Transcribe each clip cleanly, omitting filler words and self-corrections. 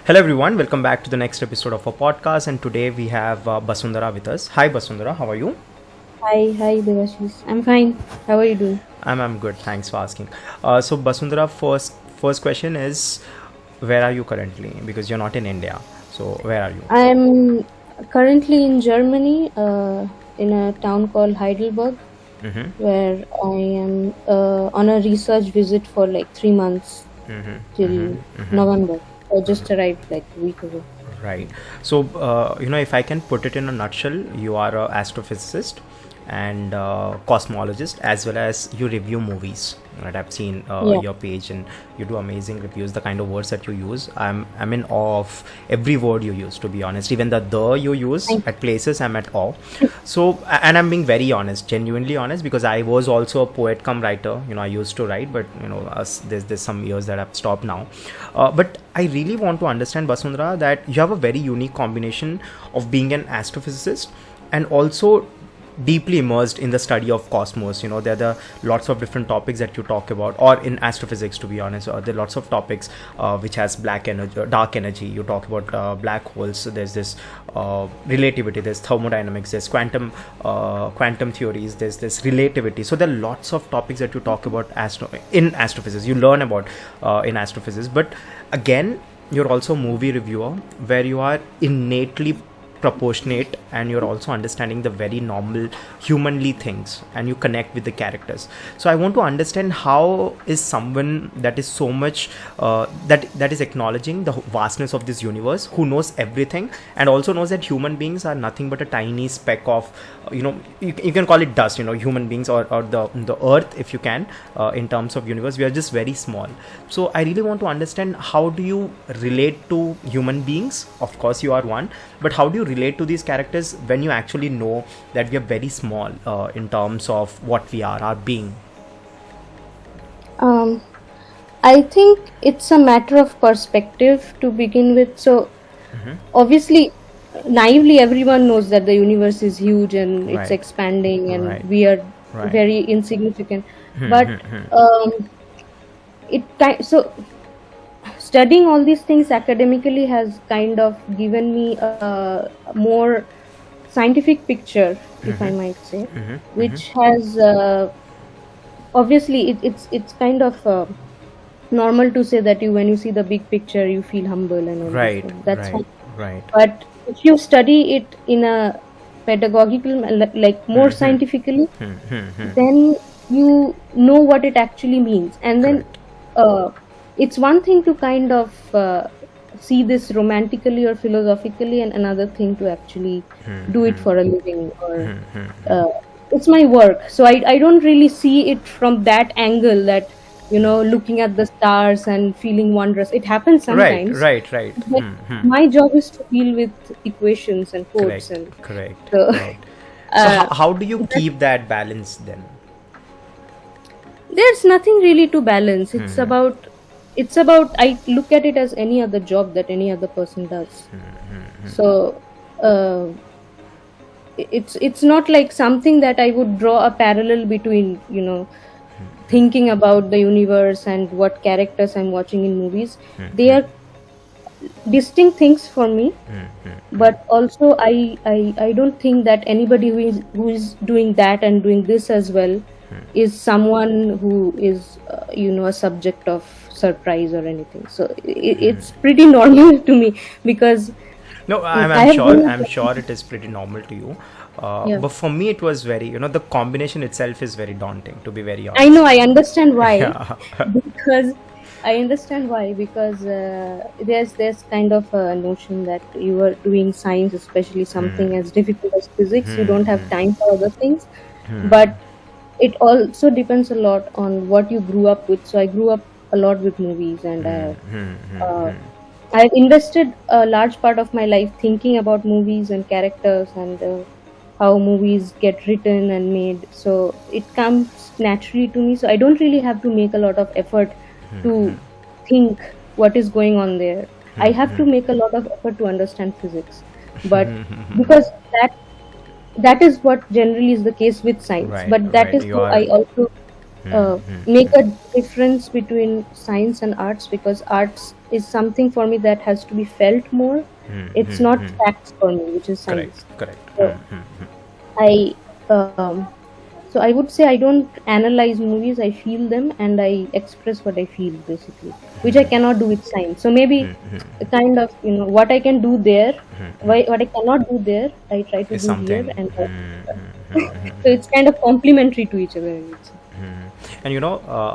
Hello everyone, welcome back to the next episode of our podcast. And today we have Basundhara with us. Hi Basundhara, how are you? Hi, Devashish. I'm fine. How are you doing? I'm good, thanks for asking. So Basundhara, first question is, where are you currently? Because you're not in India. So where are you? I'm currently in Germany, in a town called Heidelberg, Mm-hmm. where I am on a research visit for like 3 months Mm-hmm. till Mm-hmm. Mm-hmm. November. I just arrived like a week ago. Right. So, if I can put it in a nutshell, you are a astrophysicist and cosmologist, as well as you review movies. Right, I've seen Yeah. your page, and you do amazing reviews. The kind of words that you use, I'm in awe of every word you use. To be honest, even the you use Thank at places, I'm at awe. So, and I'm being very honest, genuinely honest, because I was also a poet come writer. I used to write, but there's some years that I've stopped now. But I really want to understand, Basundhara, that you have a very unique combination of being an astrophysicist and also deeply immersed in the study of cosmos. There are lots of different topics that you talk about, or in astrophysics, to be honest, there are lots of topics which has black energy, dark energy. You talk about black holes. So there's this relativity, there's thermodynamics, there's quantum theories, there's this relativity. So there are lots of topics that you talk about in astrophysics, you learn about in astrophysics. But again, you're also a movie reviewer, where you are innately proportionate, and you're also understanding the very normal humanly things, and you connect with the characters. So I want to understand, how is someone that is so much that is acknowledging the vastness of this universe, who knows everything, and also knows that human beings are nothing but a tiny speck of you can call it dust, human beings, or the earth, if you can, in terms of universe, we are just very small. So I really want to understand, how do you relate to human beings? Of course you are one, but how do you relate to these characters when you actually know that we are very small in terms of what we are, our being? Um, I think it's a matter of perspective to begin with. So, obviously, naively, everyone knows that the universe is huge and it's Right. expanding, and Right. we are Right. very insignificant. But so studying all these things academically has kind of given me a more scientific picture, if I might say, which has obviously it's kind of normal to say that when you see the big picture, you feel humble and all this Right. thing. That's Right. fine. Right. But if you study it in a pedagogical, like more scientifically, then you know what it actually means. And then Correct. it's one thing to kind of see this romantically or philosophically, and another thing to actually do it for a living, or it's my work. So I don't really see it from that angle, that looking at the stars and feeling wondrous. It happens Right. sometimes, Right. Right. but my job is to deal with equations and codes, Correct. and Correct. so Correct. So uh, how do you that, keep that balance then? there's nothing really to balance. It's about I look at it as any other job that any other person does. So uh, it's not like something that I would draw a parallel between, thinking about the universe and what characters I'm watching in movies. They are distinct things for me, but also I don't think that anybody who is doing that and doing this as well is someone who is a subject of surprise or anything. So it's pretty normal to me, because No, I'm, I I'm have sure. been. I'm sure it is pretty normal to you. Yeah, But for me, it was very. The combination itself is very daunting. To be very I know, honest. I understand why. Yeah. Because I understand why, because there's kind of a notion that you are doing science, especially something as difficult as physics, you don't have time for other things. But it also depends a lot on what you grew up with. So I grew up a lot with movies, and uh, I've invested a large part of my life thinking about movies and characters, and how movies get written and made. So it comes naturally to me. So I don't really have to make a lot of effort to think what is going on there. I have to make a lot of effort to understand physics, but because that is what generally is the case with science. Right. But that Right. is You how I are. also make a difference between science and arts, because arts is something for me that has to be felt more. It's not facts for me, which is Correct, science. correct. So I so I would say I don't analyze movies, I feel them and I express what I feel basically, which I cannot do with science. So maybe a kind of, what I can do there, what I cannot do there, I try to Is do here, something. and so it's kind of complementary to each other, I would say. And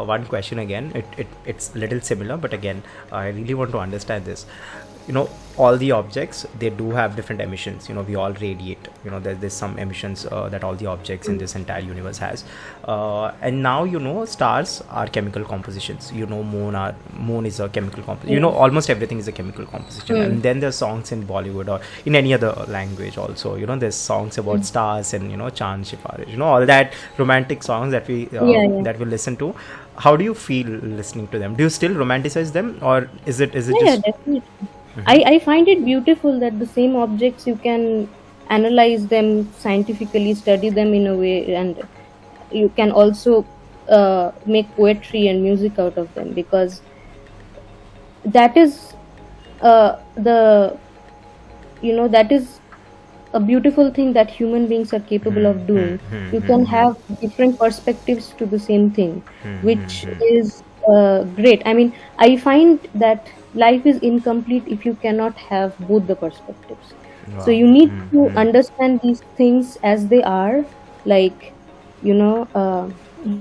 one question again, it's little similar, but again, I really want to understand this. All the objects, they do have different emissions. We all radiate. There's some emissions that all the objects in this entire universe has. And now stars are chemical compositions. Moon is a chemical composition. Yeah. Almost everything is a chemical composition. Mm. And then there's songs in Bollywood or in any other language also. There's songs about stars and Chand Siparish. All that romantic songs that we Yeah, yeah. that we listen to. How do you feel listening to them? Do you still romanticize them, or is it Yeah, yeah, just definitely. I find it beautiful that the same objects you can analyze them scientifically, study them in a way, and you can also make poetry and music out of them, because that is the that is a beautiful thing that human beings are capable of doing. You can have different perspectives to the same thing, which is great. I mean, I find that life is incomplete if you cannot have both the perspectives. So wow? you need to understand these things as they are, like, you know.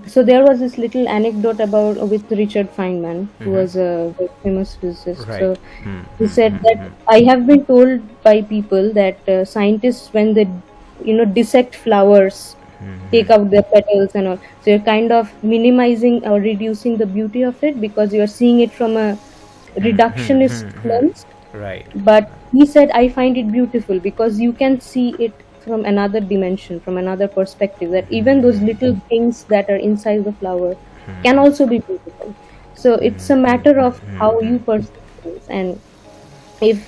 So there was this little anecdote about with Richard Feynman, who was a very famous physicist. Right. So he said that I have been told by people that scientists, when they dissect flowers, take out their petals and all, so you're kind of minimizing or reducing the beauty of it, because you're seeing it from a reductionist lens. Right. But he said, I find it beautiful because you can see it from another dimension, from another perspective, that even those little things that are inside the flower can also be beautiful. So it's a matter of how you perceive things. And if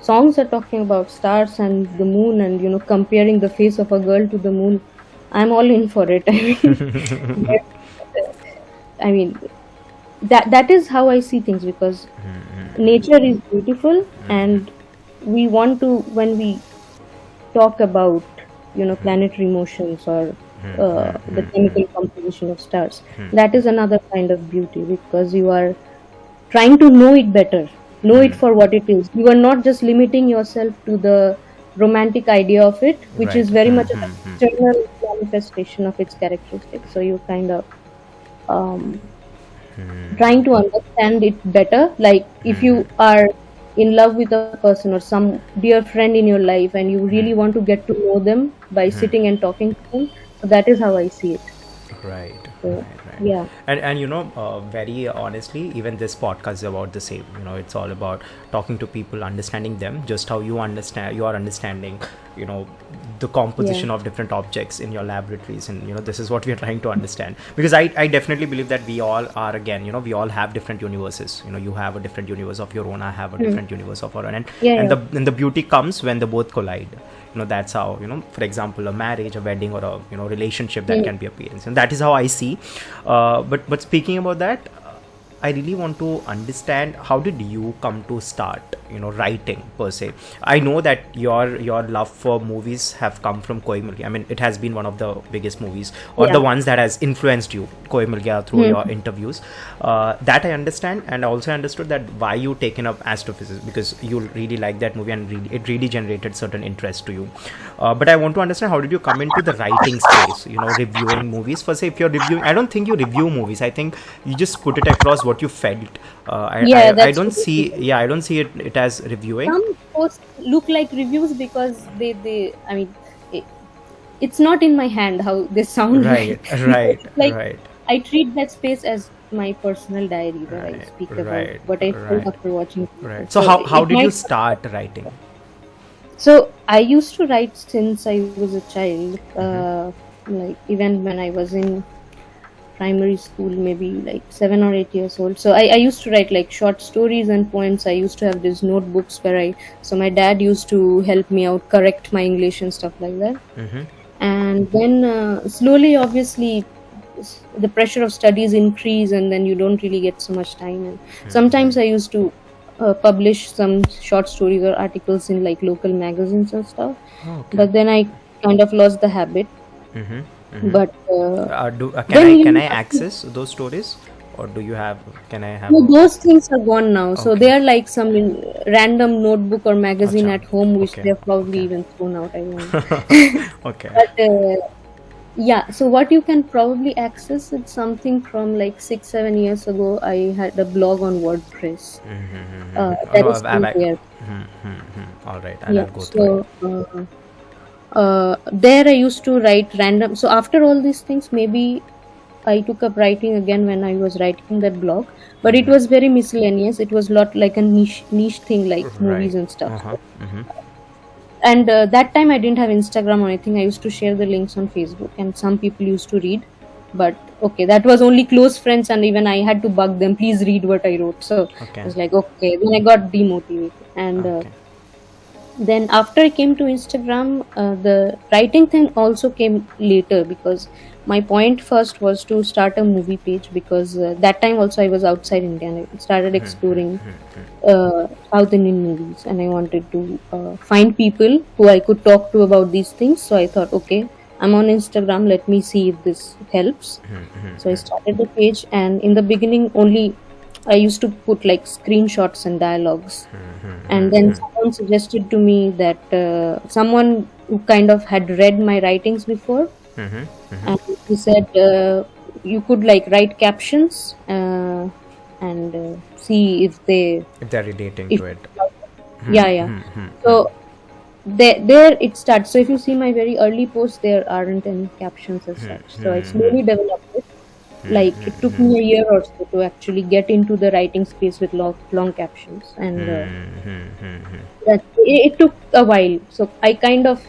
songs are talking about stars and the moon, and comparing the face of a girl to the moon, I'm all in for it. I mean, that is how I see things, because nature is beautiful, and we want to, when we talk about planetary motions or the chemical composition of stars, that is another kind of beauty, because you are trying to know it better, know it for what it is. You are not just limiting yourself to the romantic idea of it, which is Right. very much an external manifestation of its characteristics. So you kind of trying to understand it better. Like if you are in love with a person or some dear friend in your life, and you really want to get to know them by sitting and talking to them, so that is how I see it. Right. So Right. yeah. And very honestly, even this podcast is about the same. It's all about talking to people, understanding them, just how you are understanding the composition of different objects in your laboratories. And this is what we are trying to understand, because I definitely believe that we all are, again, we all have different universes. You have a different universe of your own, I have a different universe of our own. Yeah, And yeah. the beauty comes when they both collide. That's how, for example, a marriage, a wedding, or a relationship, that can be a parents, and that is how I see. But speaking about that, I really want to understand, how did you come to start writing per se? I know that your love for movies have come from Koi Mil Gaya. I mean, it has been one of the biggest movies, or Yeah. the ones that has influenced you, Koi Mil Gaya, through your interviews. That I understand, and I also understood that why you taken up astrophysics, because you really like that movie, and it really generated certain interest to you. But I want to understand, how did you come into the writing space? Reviewing movies. For say, if you're reviewing, I don't think you review movies. I think you just put it across what you felt. Yeah, I that's don't true. see. Yeah, I don't see it as reviewing. Some posts look like reviews because they I mean, it, it's not in my hand how they sound Right. like. Right. It's like Right. I treat that space as my personal diary, where I Right. speak about Right. what I felt Right. after watching something. Right. So So how it did you might. start writing? So I used to write since I was a child. Like even when I was in primary school, maybe like 7 or 8 years old. So I used to write like short stories and poems. I used to have these notebooks where so my dad used to help me out, correct my English and stuff like that. And then slowly, obviously, the pressure of studies increase, and then you don't really get so much time. And sometimes I used to publish some short stories or articles in like local magazines and stuff, Oh, okay. but then I kind of lost the habit. Mm-hmm. Mm-hmm. But Can then I you can I know, access those stories, or do you have? Can I have no, a? those things are gone now. So Okay. they are like some random notebook or magazine Acha. at home, which Okay. they have probably Okay. even thrown out. I don't know. Okay. But yeah, so what you can probably access is something from like 6 7 years ago. I had a blog on WordPress. Mm-hmm. Oh That no, is still I've there. all right, Yeah. I'll go through it. So there I used to write random. So after all these things, maybe I took up writing again when I was writing that blog, but it was very miscellaneous. It was lot like a niche thing, like Right. movies and stuff. Uh-huh. Mm-hmm. And that time I didn't have Instagram or anything. I used to share the links on Facebook, and some people used to read. But okay, that was only close friends, and even I had to bug them, please read what I wrote. So I Okay. was like, okay. Then I got demotivated, and Okay. then after I came to Instagram, the writing thing also came later, because my point first was to start a movie page, because that time also I was outside India and I started exploring South Indian movies, and I wanted to find people who I could talk to about these things. So I thought, okay, I'm on Instagram, let me see if this helps. So I started the page, and in the beginning only I used to put like screenshots and dialogues. And then someone suggested to me that someone who kind of had read my writings before, and he said you could like write captions and see if they If they're relating if to it. yeah, yeah. So there it starts. So if you see my very early posts, there aren't any captions as such. So I slowly developed it. Like it took me a year or so to actually get into the writing space with long captions, and that it took a while. So I kind of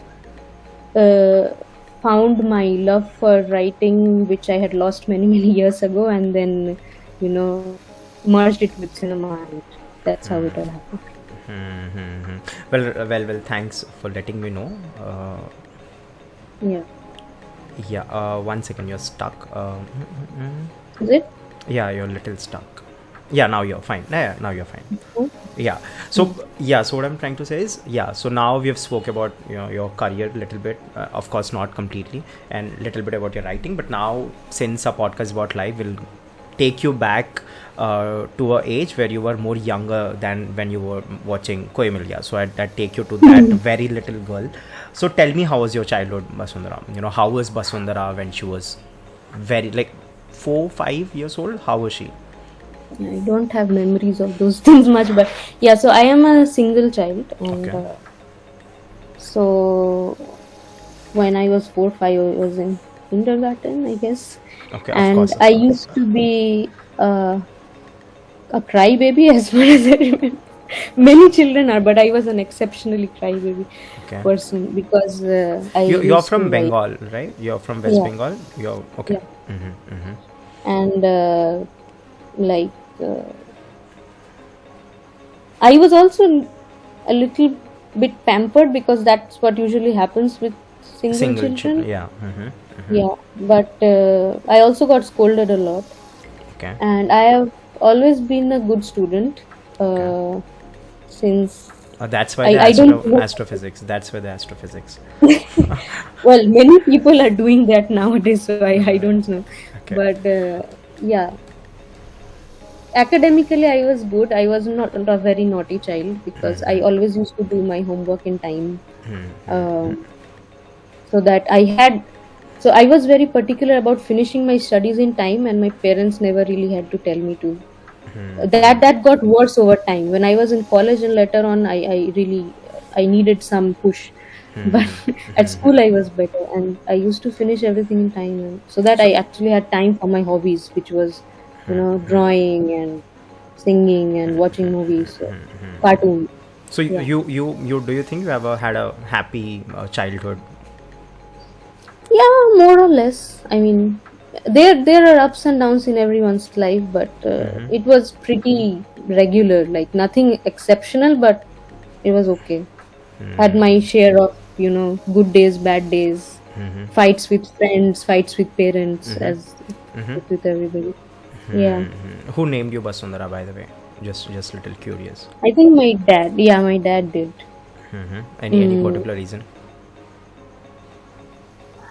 uh, found my love for writing, which I had lost many many years ago, and then you know merged it with cinema, and that's how it all happened. Well. Thanks for letting me know. Yeah, Yeah. 1 second, you're stuck. is it? Yeah, you're a little stuck. Yeah, now you're fine. Yeah, now you're fine. Oh, Yeah. So yeah. So what I'm trying to say is, yeah. So now we have spoke about your career a little bit. Of course, not completely, and little bit about your writing. But now, since our podcast is about life, we'll take you back to a age where you were more younger than when you were watching Koi Mil Gaya. So I'd take you to that very little girl. So tell me, how was your childhood, Basundhara? How was Basundhara when she was very like 4 5 years old? How was she? I don't have memories of those things much, but yeah. So I am a single child, and Okay. so when I was 4 5, I was in kindergarten, I guess, Okay. Of and course. Of I course. used to be a crybaby as far as I remember. Many children are, but I was an exceptionally crybaby Okay. person, because I You're used to from like, Bengal, right? You're from West yeah, Bengal. You're okay. yeah, and like I was also a little bit pampered, because that's what usually happens with single Single children. yeah. Yeah, but I also got scolded a lot, Okay. and I have always been a good student Okay. since That's why I the I don't know. astrophysics. That's why the astrophysics. Well, many people are doing that nowadays, so I don't know. Okay. But yeah, academically I was good. I was not a very naughty child, because I always used to do my homework in time. Um, so that I had, so I was very particular about finishing my studies in time, and my parents never really had to tell me to. That got worse over time. When I was in college and later on, I really I needed some push. But at school I was better, and I used to finish everything in time, and so that I So actually had time for my hobbies, which was drawing and singing and watching movies, cartoon. so Yeah. you do you think you ever had a happy childhood? Yeah, more or less. I mean, there are ups and downs in everyone's life, but it was pretty regular. Like nothing exceptional, but it was okay. Had my share of good days, bad days, fights with friends, fights with parents, as with everybody. Yeah, Who named you Basundhara, by the way? Just little curious. I think my dad. Yeah, my dad did. Any Mm, particular reason?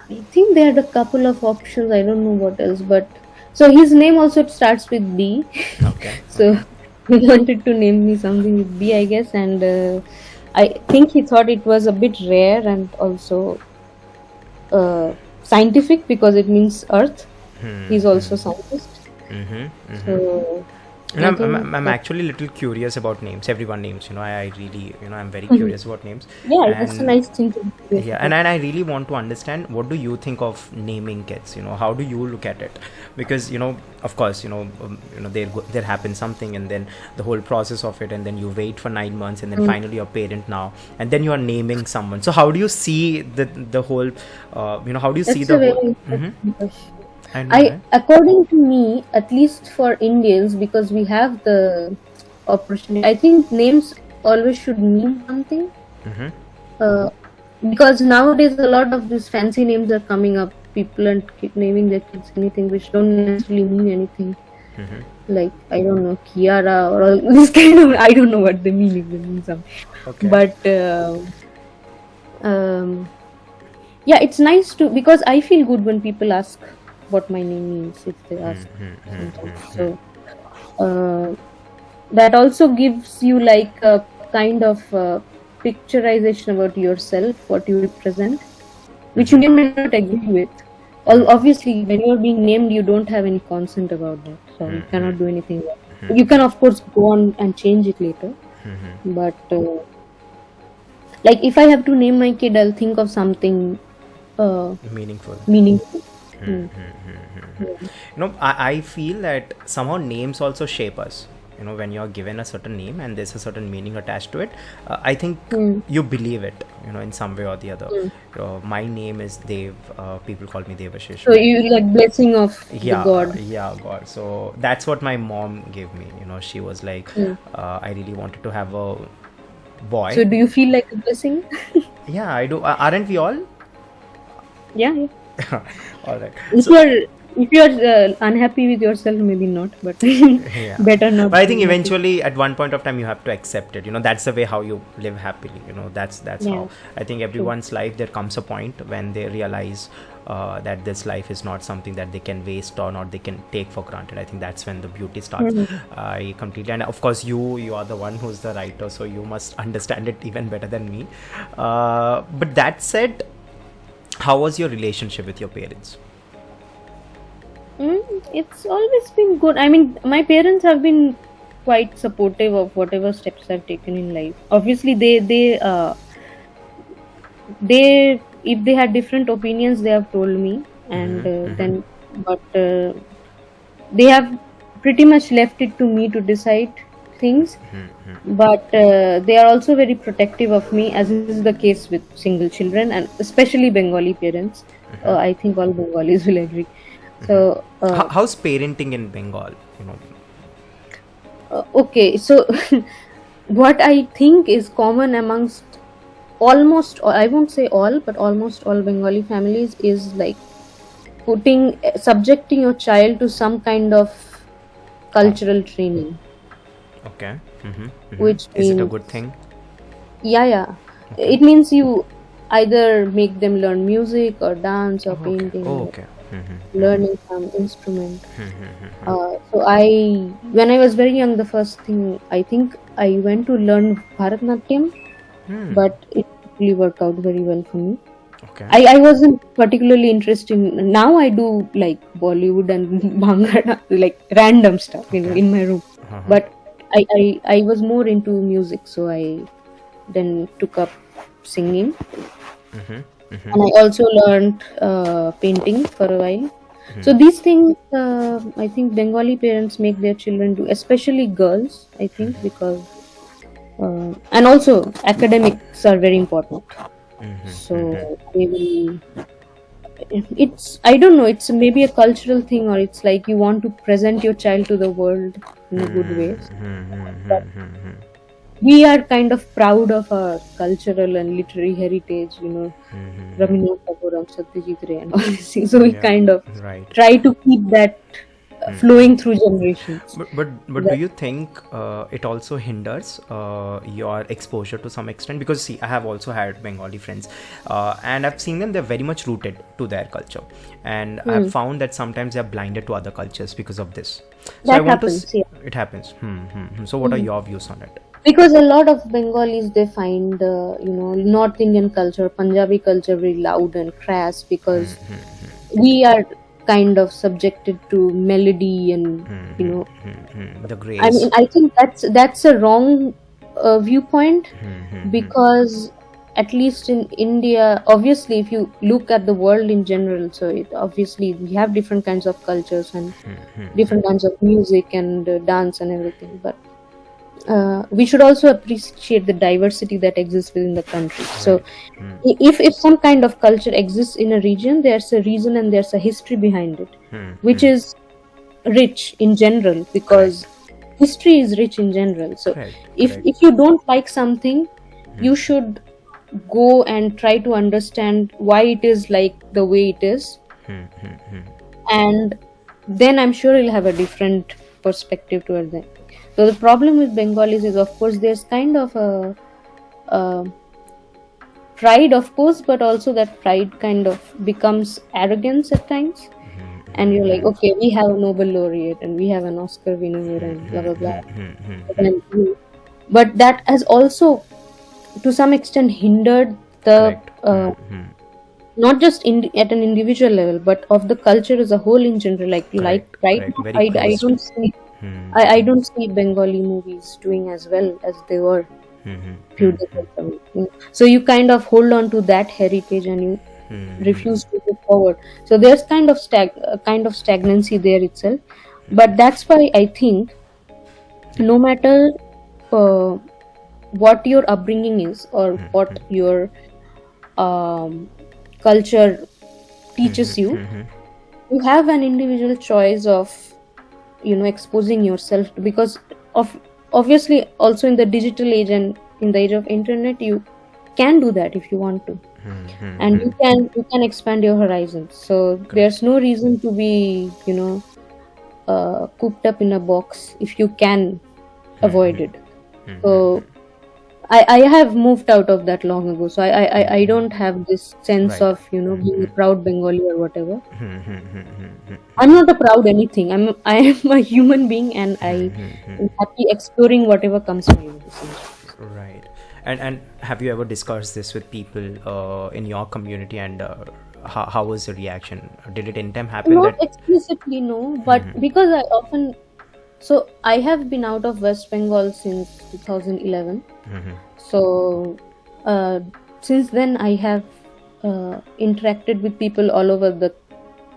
I think they had a couple of options. I don't know what else, but so his name also starts with B. Okay, So okay. he wanted to name me something with B, I guess, and I think he thought it was a bit rare and also scientific because it means Earth. He's also a scientist, so And I think I'm that, actually a little curious about names. Everyone names, I really, I'm very curious about names. yeah, that's a And nice thing to be curious yeah, about. and I really want to understand, what do you think of naming kids? How do you look at it? Because of course, there happens something, and then the whole process of it, and then you wait for 9 months, and then Mm. finally you're a parent now, and then you are naming someone. So how do you see the whole, how do you see That's the a whole? very Hmm. interesting question. I know, right? According to me, at least for Indians, because we have the opportunity, I think names always should mean something. Uh, because nowadays a lot of these fancy names are coming up. People are naming their kids anything which don't necessarily mean anything. Like, I don't know, Kiara or all this kind of. I don't know what they mean if they mean something. Okay. But um, yeah, it's nice to, because I feel good when people ask what my name means if they ask sometimes. So uh, that also gives you like a kind of picturization about yourself, what you represent, which you may not agree with. Obviously, when you're being named, you don't have any consent about that, so you cannot do anything. You can, of course, go on and change it later, but like if I have to name my kid, I'll think of something Meaningful. meaningful. Mm. Yeah. I feel that somehow names also shape us. When you're given a certain name and there's a certain meaning attached to it, I think Mm. you believe it, in some way or the other. Mm. My name is Dev. People call me Devashish. So you like blessing of the Yeah, god. yeah, God. So that's what my mom gave me. She was like, Mm. I really wanted to have a So boy. do you feel like a blessing? Yeah, I do. Aren't we all? Yeah, yeah. All right. If So you're unhappy with yourself, maybe not, but yeah, better not but I be think happy. eventually at one point of time you have to accept it. That's the way how you live happily. That's Yeah, how I think true. everyone's life, there comes a point when they realize that this life is not something that they can waste or not they can take for granted. I think that's when the beauty starts. Mhm. I completely, and of course you are the one who's the writer, so you must understand it even better than me. But that said, how was your relationship with your parents? It's always been good. I mean, my parents have been quite supportive of whatever steps I've taken in life. Obviously, they if they had different opinions, they have told me, and then but they have pretty much left it to me to decide things. But they are also very protective of me, as is the case with single children and especially Bengali parents. I think all Bengalis will agree. So How's parenting in Bengal? okay, so what I think is common amongst almost I won't say all, but almost all Bengali families is like subjecting your child to some kind of Com- cultural training, okay. which Is it a means, good thing? yeah, Okay. it means you either make them learn music or dance or Oh, okay. painting Oh, or okay. learning some instrument. So when I was very young, the first thing I think I went to learn Bharatnatyam, but it really worked out very well for me. Okay. I wasn't particularly interested in, now I do like Bollywood and Bhangra, like random stuff, Okay. in my room. But I was more into music, so I then took up singing. And I also learned painting for a while. So these things, I think Bengali parents make their children do, especially girls, I think, because and also academics are very important. So they will. It's, I don't know. It's maybe a cultural thing, or it's like you want to present your child to the world in a good way. But we are kind of proud of our cultural and literary heritage, Rabindranath Tagore and Satyajit Ray and all these things. So we Yeah, kind of right. try to keep that flowing through generations. But do That, you think it also hinders your exposure to some extent? Because see, I have also had Bengali friends, and I've seen them. They're very much rooted to their culture, and I've hmm, found that sometimes they're blinded to other cultures because of this. So I that want to. happens, yeah. It happens. So what are Hmm. your views on it? Because a lot of Bengalis, they find North Indian culture, Punjabi culture very loud and crass, because we are kind of subjected to melody and The I mean, grace. I think that's a wrong viewpoint, because at least in India, obviously, if you look at the world in general, so obviously we have different kinds of cultures and different kinds of music and dance and everything, but we should also appreciate the diversity that exists within the country. So Right. if some kind of culture exists in a region, there's a reason and there's a history behind it, which is rich in general, Correct. because history is rich in general. So Correct. if Correct. if you don't like something, you should go and try to understand why it is like the way it is, and then I'm sure you'll have a different perspective towards that. So the problem with Bengalis is, of course, there's kind of a pride, of course, but also that pride kind of becomes arrogance at times, and you're like, okay, we have a Nobel laureate and we have an Oscar winner and blah blah blah. But that has also, to some extent, hindered the Correct. not just at an individual level, but of the culture as a whole in general. Like Correct. right Correct. now, Very I closed. don't see I don't see Bengali movies doing as well as they were few decades ago. So you kind of hold on to that heritage and you refuse to move forward. So there's kind of stagnancy there itself. But that's why I think, no matter uh, what your upbringing is, or what your um, culture teaches you, you have an individual choice of exposing yourself to, because of obviously also in the digital age and in the age of internet, you can do that if you want to, and you can expand your horizons. So Correct. there's no reason to be cooped up in a box if you can avoid it. So I have moved out of that long ago, so I don't have this sense Right. of being a proud Bengali or whatever. I'm not a proud anything. I am a human being, and I am happy exploring whatever comes my way. Right. And have you ever discussed this with people in your community, and how was the reaction? Did it in time happen Not that? explicitly, no, but because I have been out of West Bengal since 2011. So since then, I have interacted with people all over the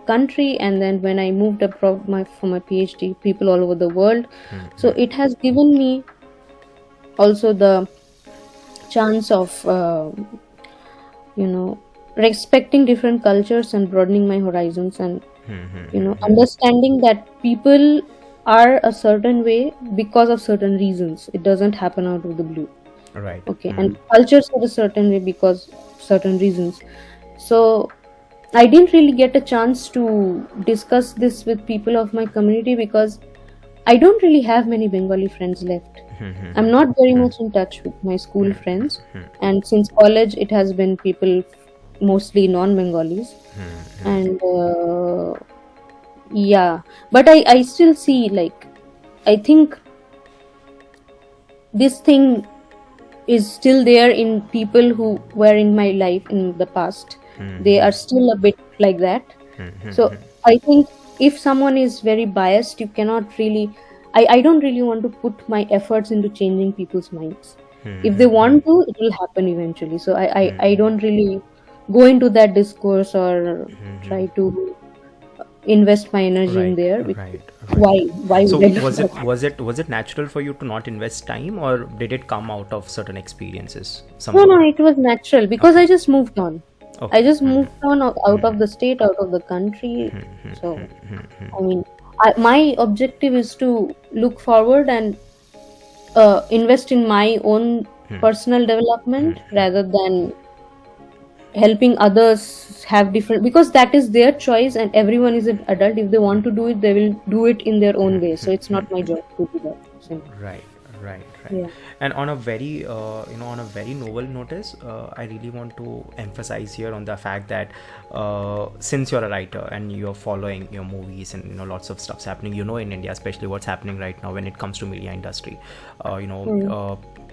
country, and then when I moved abroad for my PhD, people all over the world. So it has given me also the chance of respecting different cultures and broadening my horizons, and understanding that people are a certain way because of certain reasons. It doesn't happen out of the blue. Right. Okay, and cultures are a certain way because certain reasons. So I didn't really get a chance to discuss this with people of my community, because I don't really have many Bengali friends left. I'm not very much in touch with my school friends, and since college, it has been people mostly non-Bengalis, and yeah. But I still see, like, I think this thing is still there in people who were in my life in the past. They are still a bit like that. So I think if someone is very biased, you cannot really. I don't really want to put my efforts into changing people's minds. If they want to, it will happen eventually. So I don't really go into that discourse or try to invest my energy in Right. there. Right. Why? Right. Why So would I do was it that? was it was it natural for you to not invest time, or did it come out of certain experiences No, somehow? no, it was natural because Okay. I just moved on. I Okay. just moved on out of the state, out of the country. So, I mean, my objective is to look forward and invest in my own personal development rather than helping others have different, because that is their choice and everyone is an adult. If they want to do it, they will do it in their own way, so it's not my job to do that. So, Right, right, right. yeah. And on a very, on a very novel notice, I really want to emphasize here on the fact that since you're a writer and you're following your movies and lots of stuff's happening, in India, especially what's happening right now when it comes to media industry,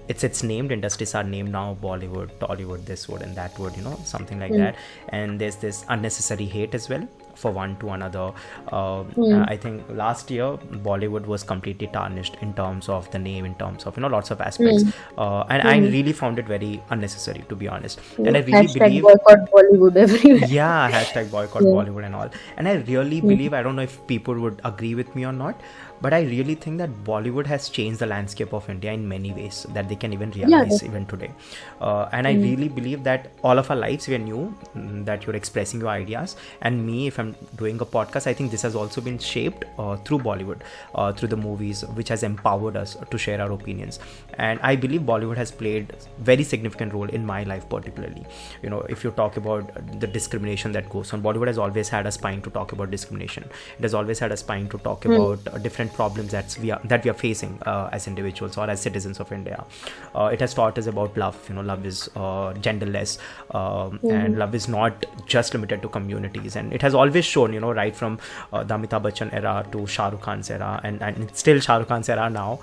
it's named, industries are named now Bollywood, Tollywood, this wood and that wood, something like that. And there's this unnecessary hate as well for one to another. I think last year Bollywood was completely tarnished in terms of the name, in terms of lots of aspects, and I really found it very unnecessary, to be honest. And I really Hashtag believe, boycott Bollywood everywhere. yeah, hashtag boycott Yeah. Bollywood and all. And I really believe, I don't know if people would agree with me or not, but I really think that Bollywood has changed the landscape of India in many ways that they can even realize even today. And I really believe that all of our lives we are new, that you're expressing your ideas. And me, if I'm doing a podcast, I think this has also been shaped through Bollywood, through the movies, which has empowered us to share our opinions. And I believe Bollywood has played very significant role in my life particularly. If you talk about the discrimination that goes on, Bollywood has always had a spine to talk about discrimination. It has always had a spine to talk about different problems that we are facing as individuals or as citizens of India. It has taught us about love. Love is genderless, and love is not just limited to communities. And it has always shown, right from the Amitabh Bachchan era to Shah Rukh Khan's era, and it's still Shah Rukh Khan's era now,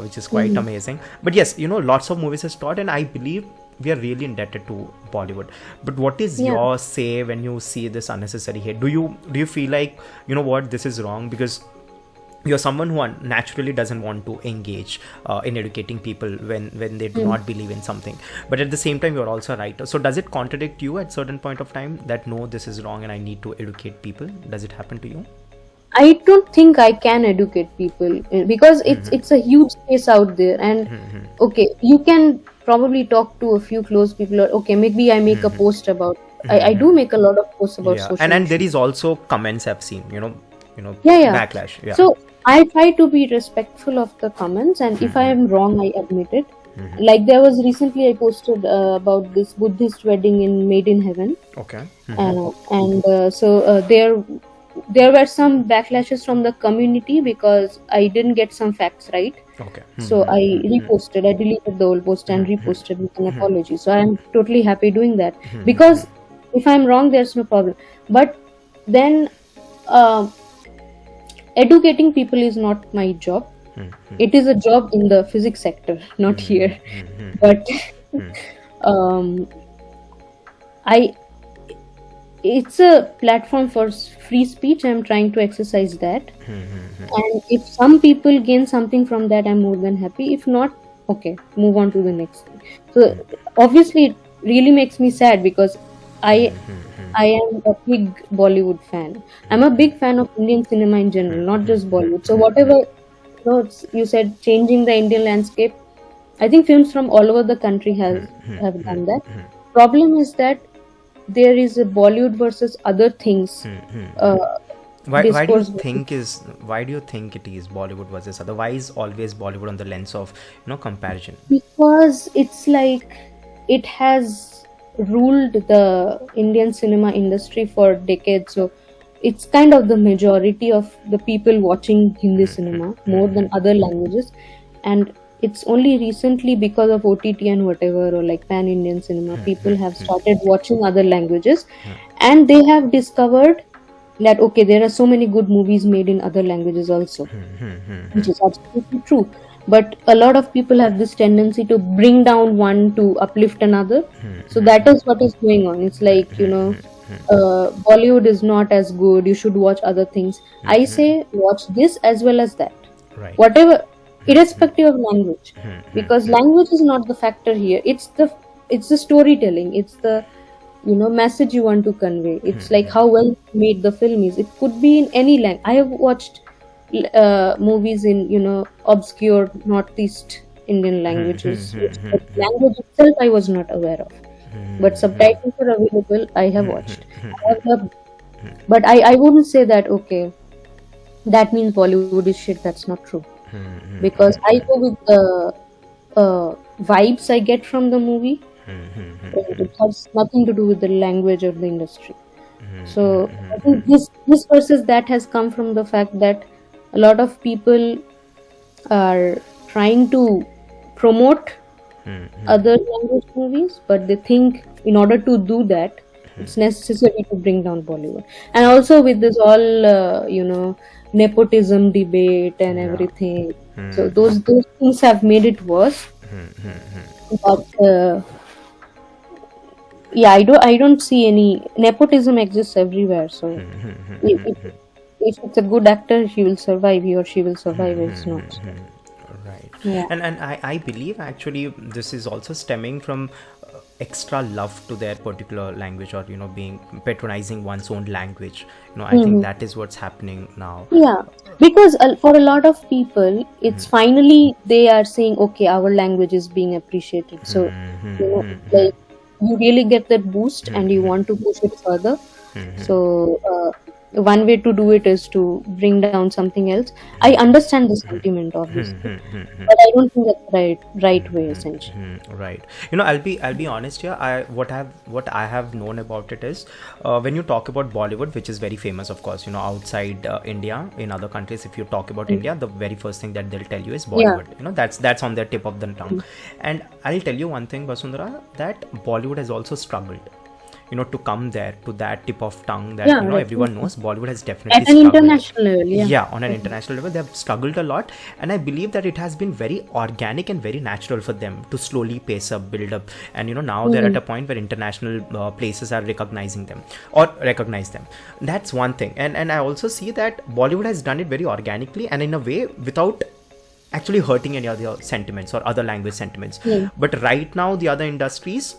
which is quite amazing. But yes, lots of movies has taught, and I believe we are really indebted to Bollywood. But what is your say when you see this unnecessary hate? Do you feel like, what, this is wrong? Because you're someone who naturally doesn't want to engage in educating people when they do not believe in something, but at the same time you're also a writer. So does it contradict you at certain point of time that no, this is wrong and I need to educate people? Does it happen to you? I don't think I can educate people because it's a huge space out there, and okay, you can probably talk to a few close people, or okay, maybe I make a post about. I do make a lot of posts about social and there issues. is also comments I've seen, Yeah. backlash. Yeah. So I try to be respectful of the comments, and if I am wrong, I admit it. Like there was recently I posted about this Buddhist wedding in Made in Heaven, Okay. so there were some backlashes from the community because I didn't get some facts right. Okay. So I reposted, I deleted the old post and reposted with an apology. So I'm totally happy doing that because if I'm wrong, there's no problem. But then educating people is not my job. It is a job in the physics sector, not here. But I it's a platform for free speech. I'm trying to exercise that, and if some people gain something from that, I'm more than happy. If not, okay, move on to the next thing. So obviously it really makes me sad because I am a big Bollywood fan. I'm a big fan of Indian cinema in general, not just Bollywood. So whatever you said, changing the Indian landscape, I think films from all over the country have done that. Problem is that there is a Bollywood versus other things. Why do you discourse. think it is Bollywood versus other? Why is always Bollywood on the lens of comparison? Because it's like it has ruled the Indian cinema industry for decades. So it's kind of the majority of the people watching Hindi cinema more than other languages. And it's only recently because of OTT and whatever, or like pan-Indian cinema, people have started watching other languages, and they have discovered that okay, there are so many good movies made in other languages also, which is absolutely true. But a lot of people have this tendency to bring down one to uplift another. So that is what is going on. It's like, Bollywood is not as good, you should watch other things. I say watch this as well as that. Right. Whatever, irrespective of language, because language is not the factor here. It's the storytelling, it's the message you want to convey. It's like how well made the film is. It could be in any language. I have watched movies in obscure Northeast Indian languages, which the language itself I was not aware of, but subtitles are available. I have watched. I have loved. But I wouldn't say that okay, that means Bollywood is shit. That's not true. because I go with the vibes I get from the movie. It has nothing to do with the language or the industry. So I think this versus that has come from the fact that a lot of people are trying to promote other language movies, but they think in order to do that, it's necessary to bring down Bollywood. And also with this all nepotism debate and Yeah. everything, so those things have made it worse. But yeah, I don't see any nepotism exists everywhere. So if, if it's a good actor, he will survive. He or she will survive. If it's not. So, Right. yeah. And I believe actually this is also stemming from extra love to their particular language, or being patronizing one's own language. I think Mhm. that is what's happening now. Yeah, because for a lot of people, it's finally they are saying, okay, our language is being appreciated. So, like you really get that boost and you want to push it further. So, one way to do it is to bring down something else. I understand the sentiment, obviously, but I don't think that's the right way, essentially. Right. I'll be honest here. What I have known about it is, when you talk about Bollywood, which is very famous, of course, outside India, in other countries, if you talk about Mm. India, the very first thing that they'll tell you is Yeah. Bollywood. That's on their tip of the tongue. And I'll tell you one thing, Basundhara, that Bollywood has also struggled. To come there to that tip of tongue, that Yeah, everyone definitely. knows. Bollywood has definitely At an struggled. international level, yeah. Yeah, on an international level, they have struggled a lot, and I believe that it has been very organic and very natural for them to slowly pace up, build up, and now they're at a point where international places are recognizing them or recognize them. That's one thing, and I also see that Bollywood has done it very organically and in a way without actually hurting any other sentiments or other language sentiments. Mm. But right now, the other industries,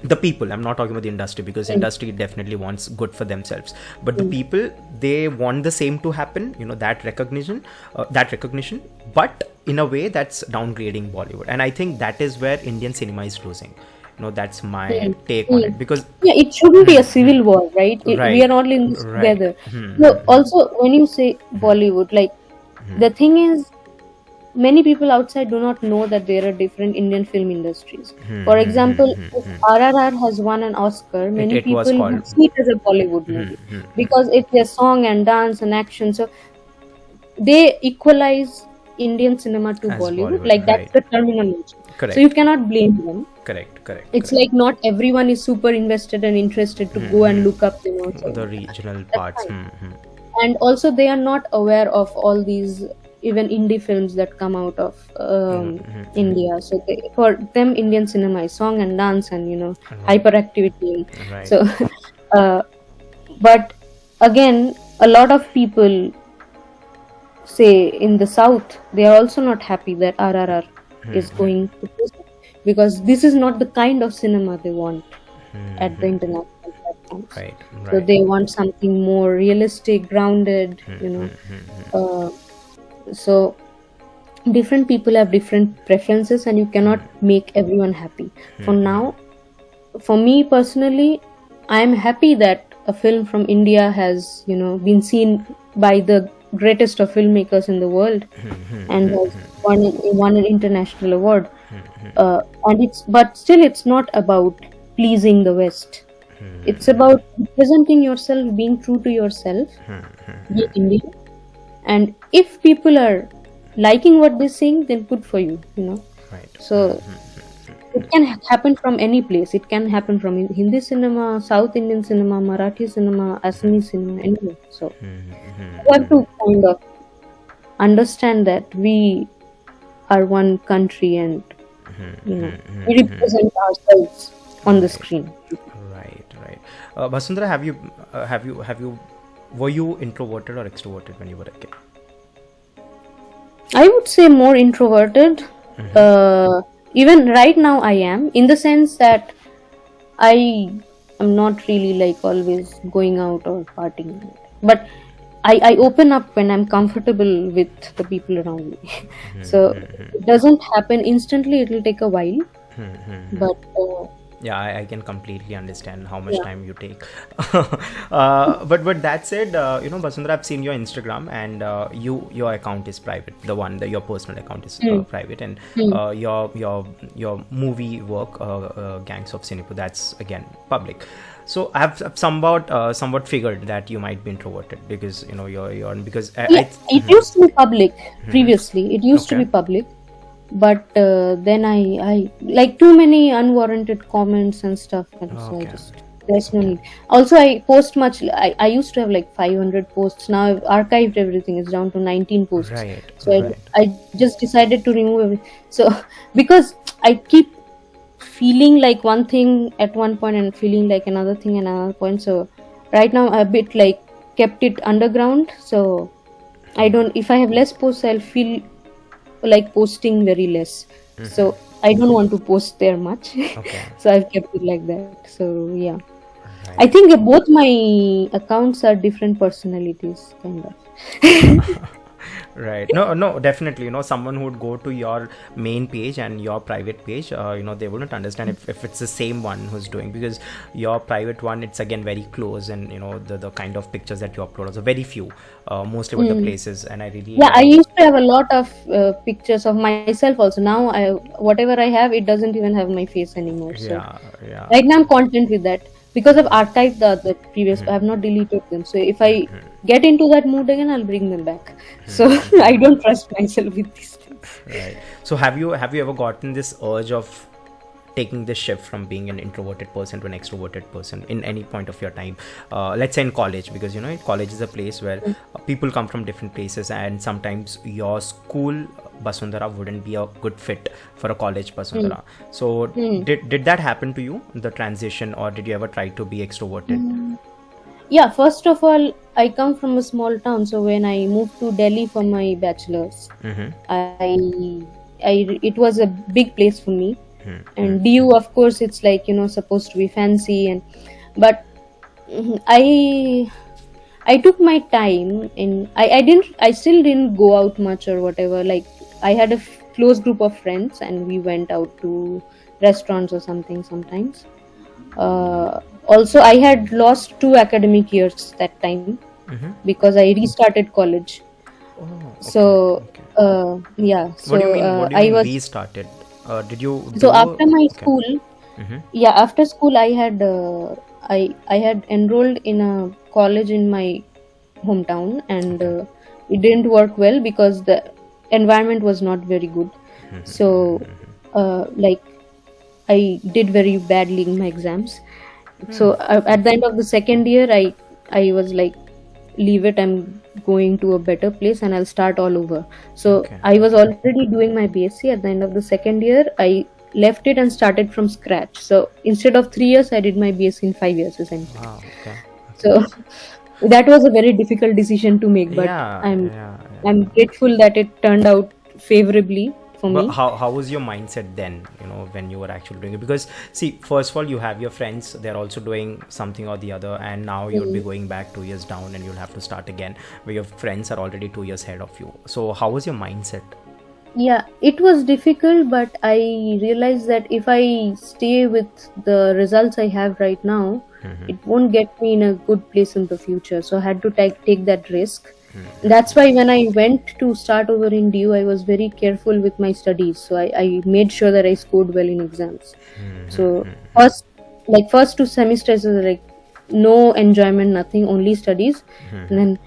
the people, I'm not talking about the industry, because industry definitely wants good for themselves, but the people, they want the same to happen, that recognition, but in a way that's downgrading Bollywood. And I think that is where Indian cinema is losing. That's my Mm. take on Mm. it, because Yeah, it shouldn't be a civil war, right? We right, are all in this right. together. So also, when you say Bollywood, like the thing is, many people outside do not know that there are different Indian film industries. For example, if RRR has won an Oscar, it, many it was people called would see it as a Bollywood movie because it's a song and dance and action. So they equalize Indian cinema to as Bollywood, Bollywood, like that's right. the terminology. So Correct, you cannot blame them. It's correct. like not everyone is super invested and interested to go and look up, so The regional that's parts. fine. And also they are not aware of all these even indie films that come out of India. So for them, Indian cinema is song and dance and hyperactivity. Right. So, uh, but again, a lot of people say in the south they are also not happy that RRR is going to prison, because this is not the kind of cinema they want at the international platforms. Right, So right. they want something more realistic, grounded, so different people have different preferences and you cannot make everyone happy. For now, for me personally, I am happy that a film from India has been seen by the greatest of filmmakers in the world and has won an international award. But still it's not about pleasing the West. It's about presenting yourself, being true to yourself, being Indian. And if people are liking what they sing, then good for you, Right. So it can happen from any place. It can happen from Hindi cinema, South Indian cinema, Marathi cinema, Assamese cinema, anywhere. So we have to kind of understand that we are one country and we represent ourselves on the screen. Right. Basundhara, were you introverted or extroverted when you were a kid? I would say more introverted. Even right now I am, in the sense that I am not really like always going out or partying. But I open up when I'm comfortable with the people around me. So it doesn't happen instantly, it will take a while. But Yeah, I can completely understand how much Yeah. time you take. But that said, Basundhara, I've seen your Instagram, and your account is private. The one that your personal account is Hmm. private, and Hmm. your movie work, Gangs of Sinipur, that's again public. So I've somewhat figured that you might be introverted because you're because Yeah, it used to be public previously. It used to okay. be public, but then I like too many unwarranted comments and stuff, and so I Okay. just there's no Okay. need. Also, I post much. I used to have like 500 posts. Now I've archived everything. It's down to 19 posts. Right. So Right. I just decided to remove everything. So because I keep feeling like one thing at one point and feeling like another thing at another point. So right now I a bit like kept it underground. So I don't. If I have less posts, I'll feel like posting very less. So I don't want to post there much. Okay. So I've kept it like that. So yeah. I Right. think both my accounts are different personalities, kind of. Right. No, no, definitely. Someone who would go to your main page and your private page, they wouldn't understand if it's the same one who's doing, because your private one, it's again very close, and the kind of pictures that you upload are very few, mostly about the Mm. places, and I really Yeah, I used to have a lot of pictures of myself also. Now whatever I have, it doesn't even have my face anymore. So yeah, yeah. right now I'm content with that because I've archived the previous. I have not deleted them. So if I get into that mood again, I'll bring them back. So I don't trust myself with these things. Right. So have you ever gotten this urge of taking this shift from being an introverted person to an extroverted person in any point of your time? Let's say in college, because college is a place where people come from different places, and sometimes your school Basundhara wouldn't be a good fit for a college Mm. Basundhara. So Mm. did that happen to you, the transition, or did you ever try to be extroverted? Mm. Yeah, first of all, I come from a small town. So when I moved to Delhi for my bachelor's, Mm-hmm. I, it was a big place for me. And DU, of course, it's like supposed to be fancy, and but I took my time, and I still didn't go out much or whatever. Like I had a close group of friends, and we went out to restaurants or something sometimes. Also, I had lost 2 academic years that time Mm-hmm. because I restarted college. Oh, okay. So Okay. yeah, What do you so mean? What do you I mean was restarted? Did you so do? after my Okay. school. Mm-hmm. Yeah, after school I had I had enrolled in a college in my hometown, and Okay. it didn't work well because the environment was not very good. So like I did very badly in my exams. So at the end of the second year, I was like, leave it. I'm going to a better place, and I'll start all over. So Okay. I was already doing my BSc. At the end of the second year, I left it and started from scratch. So instead of 3 years, I did my BSc in 5 years essentially. Wow. Okay. Okay. So that was a very difficult decision to make, but Yeah. Yeah. I'm Yeah. grateful that it turned out favorably for But me. how was your mindset then, when you were actually doing it? Because see, first of all, you have your friends, they're also doing something or the other, and now you'd be Mm. going back 2 years down, and you'll have to start again, where your friends are already 2 years ahead of you. So how was your mindset? Yeah, it was difficult, but I realized that if I stay with the results I have right now, it won't get me in a good place in the future. So I had to take that risk. That's why when I went to start over in DU, I was very careful with my studies. So I made sure that I scored well in exams. So first, like first 2 semesters was like no enjoyment, nothing, only studies. And then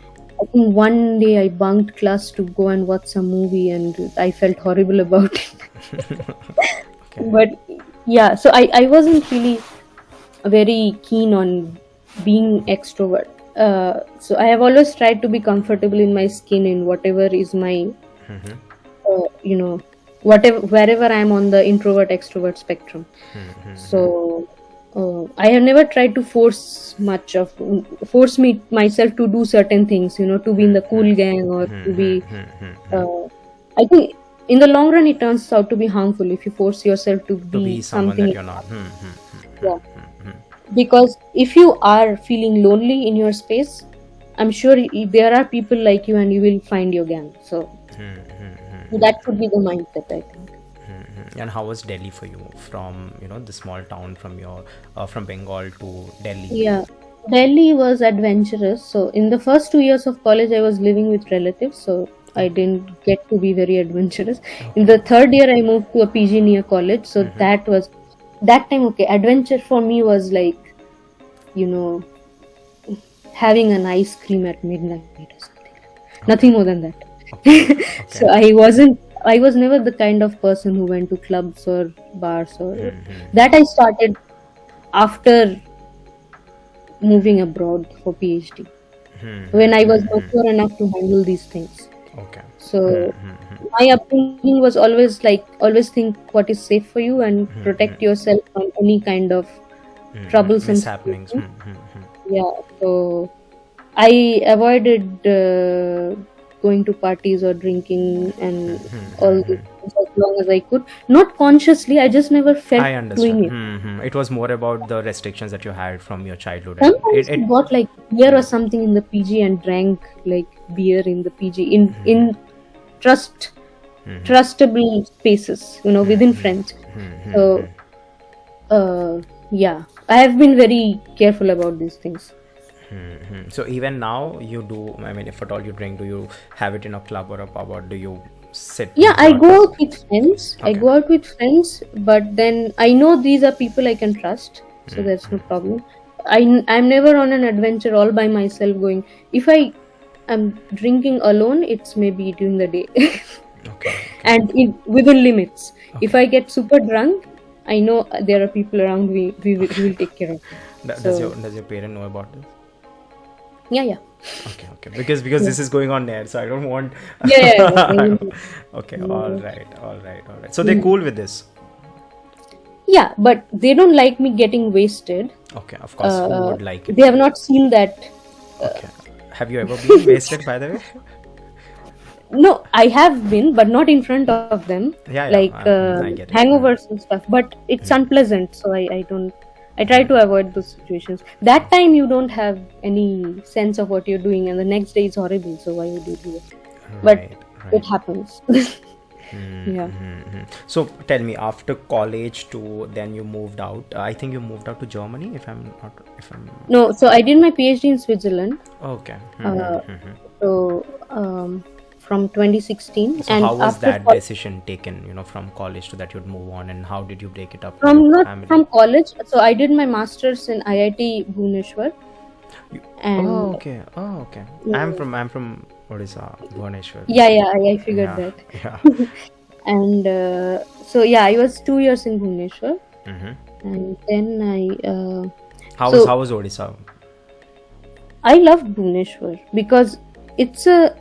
I think one day I bunked class to go and watch some movie, and I felt horrible about it. Okay. But yeah, so I wasn't really very keen on being extrovert. So I have always tried to be comfortable in my skin in whatever is my, you know, whatever wherever I am on the introvert extrovert spectrum. So I have never tried to force me myself to do certain things, to be in the cool gang or to be. I think in the long run it turns out to be harmful if you force yourself to To be be someone that something. you're not. Yeah, because if you are feeling lonely in your space, I'm sure there are people like you, and you will find your gang. So that should be the mindset, I think. And how was Delhi for you from, the small town from from Bengal to Delhi? Yeah. Delhi was adventurous. So in the first 2 years of college, I was living with relatives, so I Okay. didn't get to be very adventurous. In Okay. the third year, I moved to a PG near college, so that was that time okay. Adventure for me was like, you know, having an ice cream at midnight or something. Okay. Nothing more than that. Okay. So Okay. I was never the kind of person who went to clubs or bars or that. I started after moving abroad for PhD when I was mature enough to handle these things. Okay. So my upbringing was always like always think what is safe for you and protect yourself from any kind of troublesome Mishappenings. situation. Yeah, so I avoided going to parties or drinking and all these things as long as I could. Not consciously, I just never felt I understood. doing it. It was more about the restrictions that you had from your childhood, and Sometimes it we got like beer or something in the PG and drank like beer in the PG in trust trustable spaces, within friends. So yeah, I have been very careful about these things. So even now you do. I mean, if at all you drink, do you have it in a club or a pub, or do you sit Yeah, with I your? go out with friends. I Okay. go out with friends, but then I know these are people I can trust, so there's no problem. I'm never on an adventure all by myself going. If I am drinking alone, it's maybe during the day, Okay. and within limits. If Okay. I get super drunk, I know there are people around me. We will take care of it. Does So your parent know about this? yeah. Okay, okay. Because Yeah. this is going on there, so I don't want. Yeah. They will, Okay, you all know. right, all right, all right. So they're cool with this. Yeah, but they don't like me getting wasted. Okay, of course. Who would like it? They have not seen that. Okay. Have you ever been wasted, by the way? No, I have been, but not in front of them. Yeah, Like I get it. hangovers and stuff. But it's unpleasant, so I don't. I try to avoid those situations. That time you don't have any sense of what you're doing, and the next day it's horrible. So why would you do it? But Right, it right. happens. Yeah. So tell me, after college to then you moved out. I think you moved out to Germany, if I'm not, if I'm. No, so I did my PhD in Switzerland. Okay. Uh, so from 2016, So and how was after that decision taken, from college to that you'd move on, and how did you break it up with your from not family? from college, so I did my masters in IIT Bhubaneswar, You- and okay. Oh, okay. yeah, I'm from Odisha, Bhubaneswar. yeah, I figured Yeah, that. yeah. And so yeah, I was 2 years in Bhubaneswar, Mm-hmm. and then How so was Odisha? I loved Bhubaneswar because it's a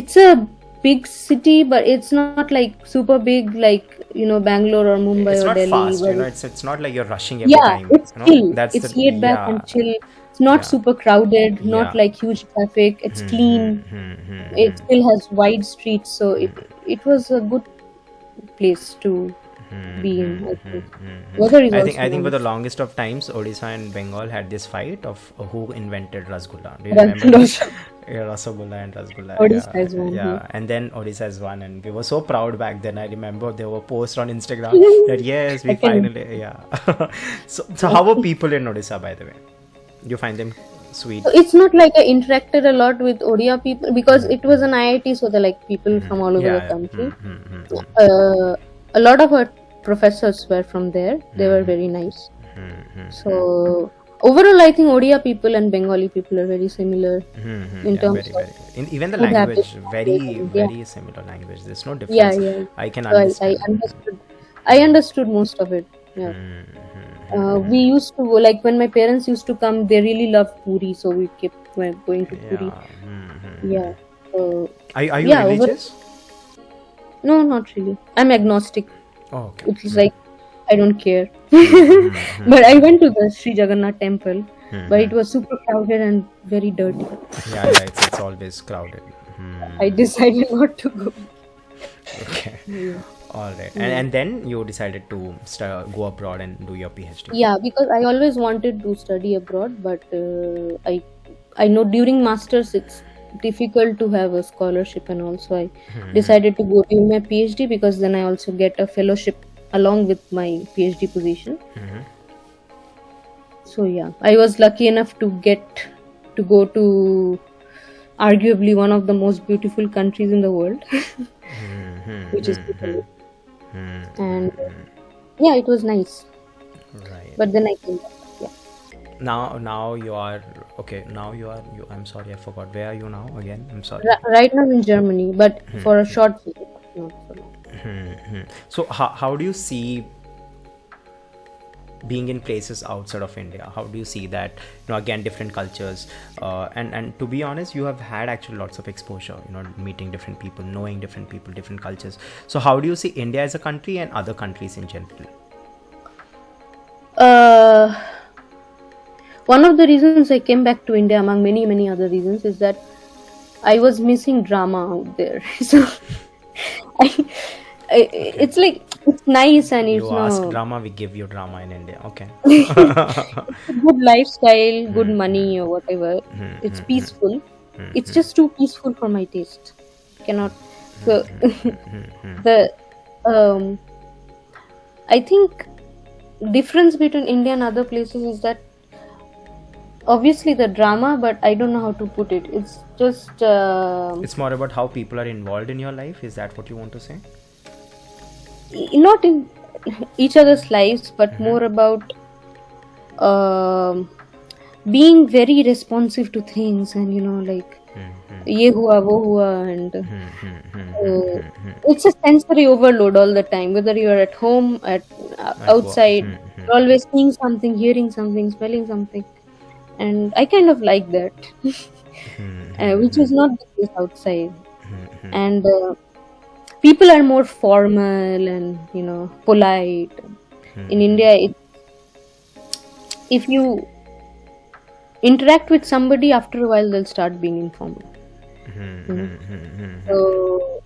it's a big city, but it's not like super big like Bangalore or Mumbai It's or not Delhi. fast, Where it's not like you're rushing every yeah, time. it's chill. That's It's the laid back yeah, and chill. It's not yeah, super crowded, not yeah. like huge traffic. It's clean. It still has wide streets, so it was a good place to be in. I think weather is I also think for the nice. longest of times, Odisha and Bengal had this fight of who invented Rasgulla. Do you remember this? Rasgulla. Yeah, Rasgulla and Rasgulla. Odisha Yeah, is one. yeah. And then Odisha has won, and we were so proud back then. I remember there were posts on Instagram that yes, I we can. finally yeah. So how were people in Odisha, by the way? Do you find them sweet? So it's not like I interacted a lot with Odia people because it was an IIT, so they're like people from all over the Yeah, country. A lot of our professors were from there. They were very nice. So overall, I think Odia people and Bengali people are very similar in Yeah, terms very, of very. In even the food habits. language, very, Yeah, very similar language. There's no yeah, difference. yeah. I can So I understand. understood. I understood most of it. Yeah. We used to like when my parents used to come. They really loved Puri, so we kept going to Puri. Yeah. Yeah. So Are you yeah. religious? No, not really. I'm agnostic. Oh, okay. It's like I don't care. But I went to the Sri Jagannath temple, but it was super crowded and very dirty. Yeah, yeah. It's always crowded. I decided not to go. Okay. Yeah. All right. And then you decided to go abroad and do your PhD. Yeah, because I always wanted to study abroad, but I know during masters difficult to have a scholarship, and also I decided to go to my PhD, because then I also get a fellowship along with my PhD position. So yeah, I was lucky enough to get to go to arguably one of the most beautiful countries in the world, which is Italy. And yeah, it was nice. Right. But then I came back. Yeah. Now you are okay. Now you are you. I'm sorry, I forgot. Where are you now again? I'm sorry. Right now in Germany, but for a short period, not for long. So how do you see being in places outside of India? How do you see that? Again, different cultures, and to be honest, you have had actually lots of exposure. Meeting different people, knowing different people, different cultures. So how do you see India as a country and other countries in general? One of the reasons I came back to India, among many, many other reasons, is that I was missing drama out there. So it's like, it's nice, and it's You ask drama, we give you drama in India. Okay. good lifestyle, good money, or whatever. It's peaceful. It's just too peaceful for my taste. Cannot. So the I think difference between India and other places is that obviously the drama, but I don't know how to put it. It's just It's more about how people are involved in your life. Is that what you want to say? not in each other's lives, but more about being very responsive to things, and like ye hua wo hua, and it's a sensory overload all the time, whether you're at home, outside. You're always seeing something, hearing something, smelling something, and I kind of like that, which is not the case outside. And people are more formal and polite. In India, if you interact with somebody, after a while they'll start being informal. So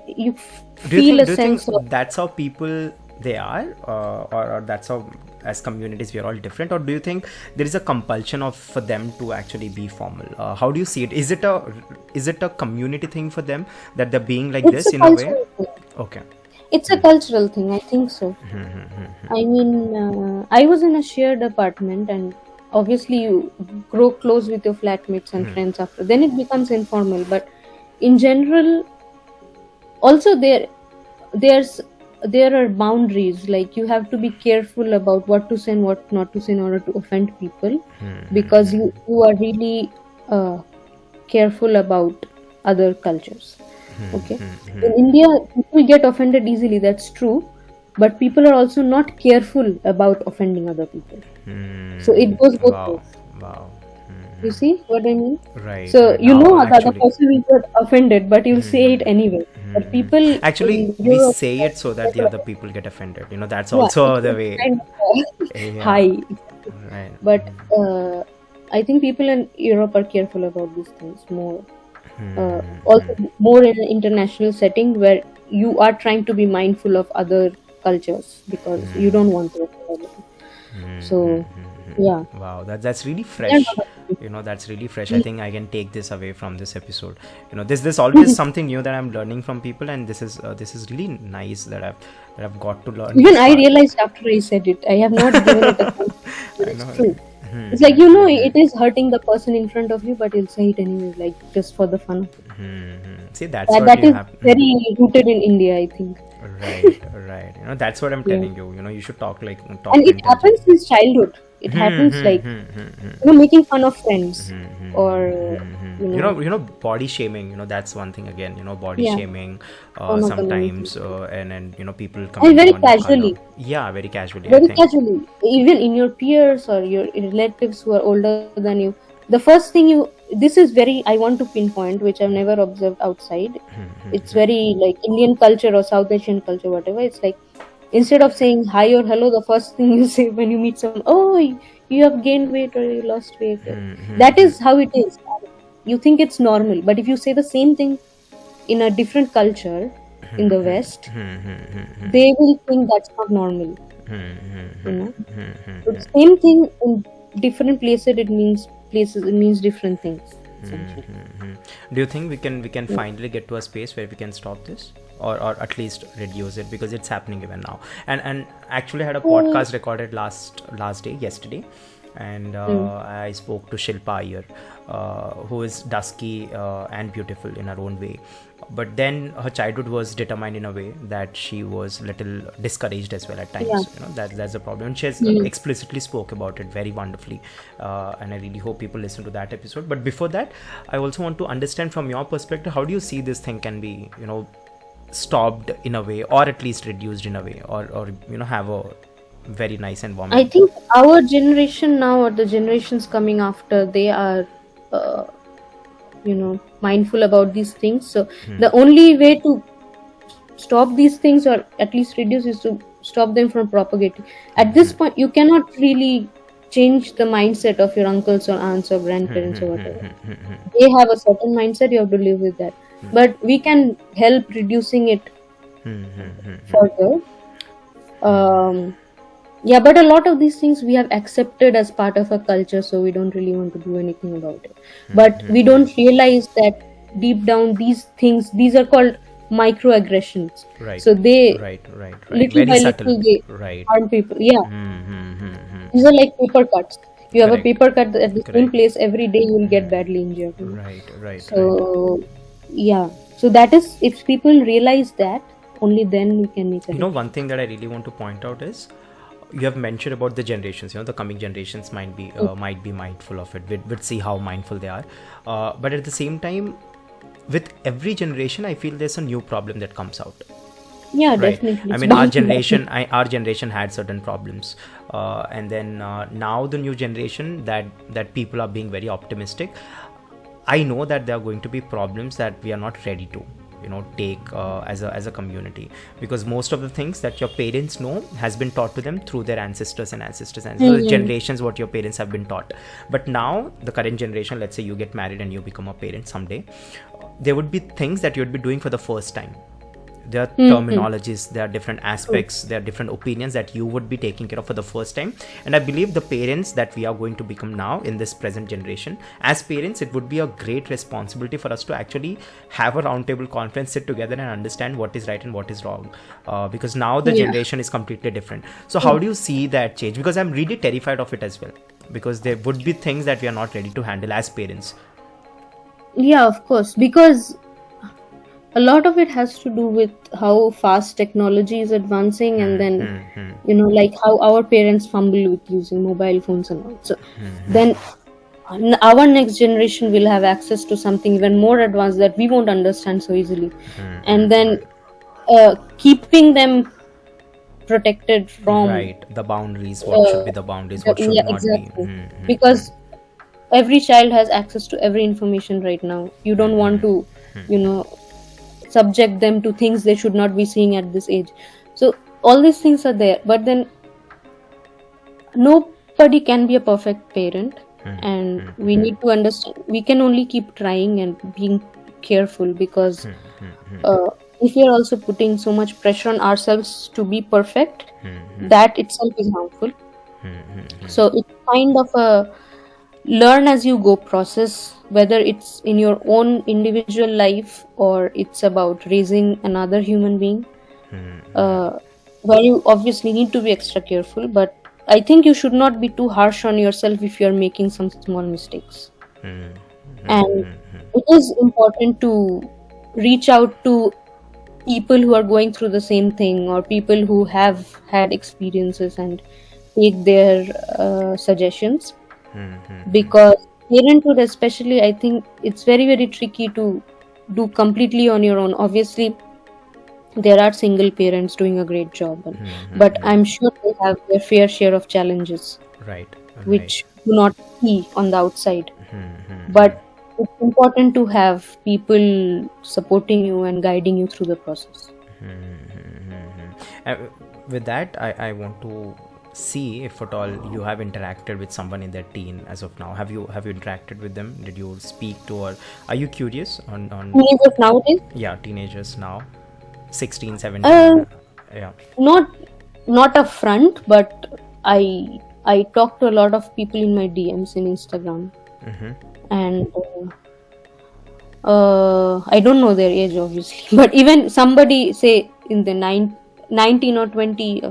you feel a sense of that's how people they are, or that's how as communities we are all different, or do you think there is a compulsion for them to actually be formal? How do you see it? Is it a community thing for them that they're being like it's this a in a way? cultural thing. Okay. It's a cultural thing, I think so. I mean, I was in a shared apartment, and obviously you grow close with your flatmates and friends after. Then it becomes informal, but in general, also there are boundaries. Like, you have to be careful about what to say and what not to say in order to offend people, because you are really careful about other cultures. Okay. In India, people get offended easily, that's true, but people are also not careful about offending other people. So it goes both ways. Wow. You see what I mean? Right. So right. the other Actually, person will get offended, but you'll say it anyway. But people actually in we Europe, say it so that the other people get offended. That's yeah, also the it's way. kind of Yeah. high. Right. But I think people in Europe are careful about these things more. Also, more in an international setting where you are trying to be mindful of other cultures because you don't want to offend them. So, yeah. Wow, that's really Yeah, fresh. That's really fresh. I think I can take this away from this episode. There's always something new that I'm learning from people, and this is really nice that I've got to learn. Even this I part. realized after I said it, I have not given it a thought, but I it's know. true. It's like, it is hurting the person in front of you, but you'll say it anyway, like just for the fun of it. See, that's what That you is have. very rooted in India, I think. Right. That's what I'm Yeah. telling you. You should talk And it intelligent. happens since childhood. It happens like, making fun of friends, or, Body shaming. That's one thing again. Body yeah, shaming. one of the main Sometimes, things. and people And commenting very on your color. casually. Yeah, very casually. I Very think. casually, even in your peers or your relatives who are older than you, the first thing this is very, I want to pinpoint, which I've never observed outside. It's very like Indian culture or South Asian culture, whatever. It's like, instead of saying hi or hello, the first thing you say when you meet someone, oh, you have gained weight or you lost weight. That is how it is. You think it's normal, but if you say the same thing in a different culture in the West, they will think that's not normal. So the same thing in different places, it means different things. essentially. Do you think we can finally get to a space where we can stop this, or at least reduce it, because it's happening even now? And actually, I had a Mm, podcast recorded last day, yesterday, and mm, I spoke to Shilpa Iyer, who is dusky and beautiful in her own way. But then her childhood was determined in a way that she was little discouraged as well at yeah. times. That's a problem. And she has Mm. explicitly spoke about it very wonderfully, and I really hope people listen to that episode. But before that, I also want to understand from your perspective, how do you see this thing can be stopped in a way, or at least reduced in a way, or have a very nice I environment. think our generation now, or the generations coming after, they are, uh, mindful about these things. So the only way to stop these things, or at least reduce, is to stop them from propagating. At this point, you cannot really change the mindset of your uncles or aunts or grandparents or whatever. They have a certain mindset, you have to live with that. But we can help reducing it further. Um, yeah, but a lot of these things we have accepted as part of our culture, so we don't really want to do anything about it. But we don't realize that deep down, these things, these are called microaggressions. Right, So they, right. little Very by subtle. little, they Right. harm people. Yeah, these Hmm. are like paper cuts. You have a Correct. paper cut at the same Correct. place every day, you will get badly injured. Right, right. So yeah, so that is, if people realize that, only then we can make a difference. One thing that I really want to point out is, you have mentioned about the generations. The coming generations might be mindful of it. We'd see how mindful they are. But at the same time, with every generation, I feel there's a new problem that comes out. Yeah, Right. definitely, I it's mean, our bound to generation, happen. our generation had certain problems, and then now the new generation, that people are being very optimistic. I know that there are going to be problems that we are not ready to take as a community, because most of the things that your parents know has been taught to them through their ancestors, the Hmm. generations what your parents have been taught. But now the current generation, let's say you get married and you become a parent someday, there would be things that you would be doing for the first time. There are Hmm. terminologies, there are different True. aspects, there are different opinions that you would be taking care of for the first time. And I believe the parents that we are going to become now in this present generation, as parents, it would be a great responsibility for us to actually have a roundtable conference, sit together and understand what is right and what is wrong, because now the Yeah. generation is completely different. So how True. do you see that change? Because I'm really terrified of it as well, because there would be things that we are not ready to handle as parents. Yeah, of course, because a lot of it has to do with how fast technology is advancing, and then, like how our parents fumble with using mobile phones and all. So then our next generation will have access to something even more advanced that we won't understand so easily. And then keeping them protected from, Right, the boundaries, what should uh, be the boundaries, what should yeah, not be. exactly, because every child has access to every information right now. You don't want to, you know subject them to things they should not be seeing at this age. So all these things are there, but then nobody can be a perfect parent, and we need to understand we can only keep trying and being careful, because uh, if we are also putting so much pressure on ourselves to be perfect, that itself is harmful. So it's kind of a learn as you go process, whether it's in your own individual life or it's about raising another human being, uh, where you obviously need to be extra careful. But I think you should not be too harsh on yourself if you're making some small mistakes. And it is important to reach out to people who are going through the same thing, or people who have had experiences, and take their suggestions. Because parenthood, especially, I think it's very, very tricky to do completely on your own. Obviously, there are single parents doing a great job, but I'm sure they have their fair share of challenges Right, right. which do not see on the outside. But it's important to have people supporting you and guiding you through the process. Uh, with that, I want to see if at all you have interacted with someone in their teen as of now. Have you interacted with them? Did you speak to, or are you curious on Teenagers nowadays, yeah, teenagers now, 16, uh, 17? Yeah. not not a front, but I talk to a lot of people in my DMs in Instagram, and I don't know their age obviously, but even somebody say in the 19 or 20,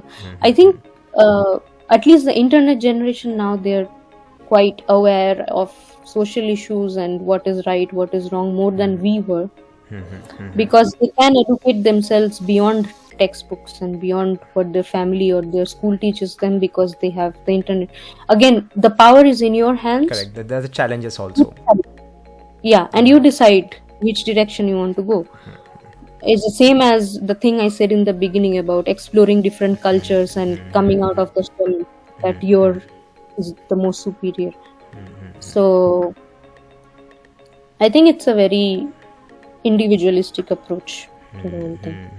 I think uh, at least the internet generation now, they're quite aware of social issues and what is right, what is wrong, more than we were, because they can educate themselves beyond textbooks and beyond what their family or their school teaches them, because they have the internet. Again, the power is in your hands. Correct. There's the challenges also. Yeah, and you decide which direction you want to go. It's the same as the thing I said in the beginning about exploring different cultures and coming out of the shell that your is the most superior. So I think it's a very individualistic approach to the whole thing.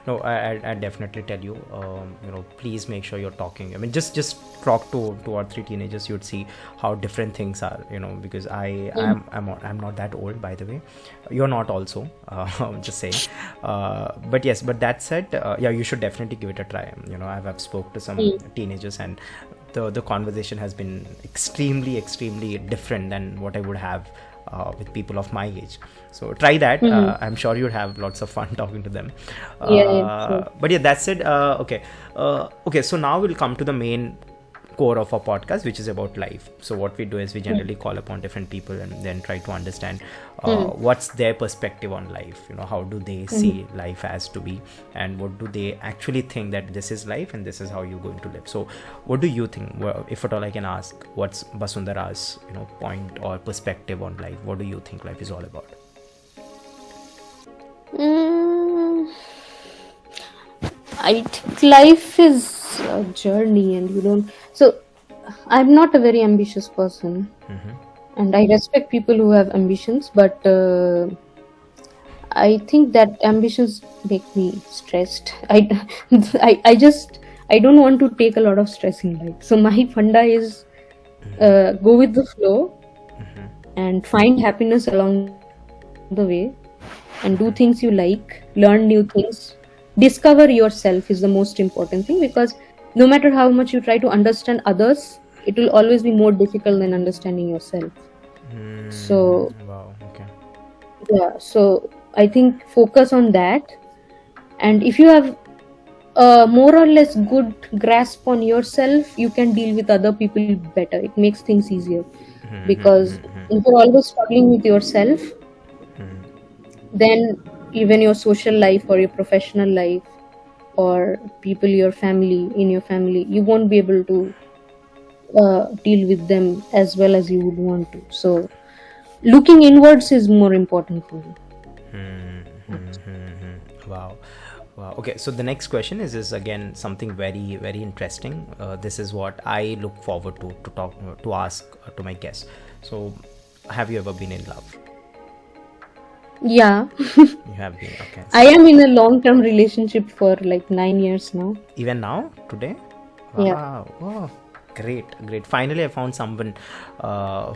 No, I definitely tell you, please make sure you're talking. I mean, just talk to 2 or 3 teenagers. You'd see how different things are. Because I'm not that old, by the way. You're not also. I'm just saying. But yes, but that said, yeah, you should definitely give it a try. I've spoke to some teenagers, and the conversation has been extremely different than what I would have with people of my age. So try that. I'm sure you'd have lots of fun talking to them. Yeah, sure. But yeah, that's it. Okay, so now we'll come to the main core of our podcast, which is about life. So what we do is we generally call upon different people and then try to understand what's their perspective on life. How do they see life as to be, and what do they actually think that this is life and this is how you're going to live. So what do you think? Well, if at all I can ask, what's Basundhara's point or perspective on life? What do you think life is all about? Mm, I think life is a journey, and you don't. So, I'm not a very ambitious person, and I respect people who have ambitions, but I think that ambitions make me stressed. I don't want to take a lot of stress in life. So my funda is go with the flow and find happiness along the way, and do things you like, learn new things, discover yourself is the most important thing, because no matter how much you try to understand others, it will always be more difficult than understanding yourself. So Wow. Okay. yeah, so I think focus on that, and if you have a more or less good grasp on yourself, you can deal with other people better. It makes things easier, because if you're always struggling with yourself, then even your social life or your professional life or people in your family, you won't be able to deal with them as well as you would want to. So looking inwards is more important for you. Wow. Okay, so the next question is again something very interesting. This is what I look forward to ask to my guests. So, have you ever been in love? Yeah. You have been. Okay. I am in a long-term relationship for like 9 years now. Even now, today? Yeah. Wow. Oh, great. Finally, I found someone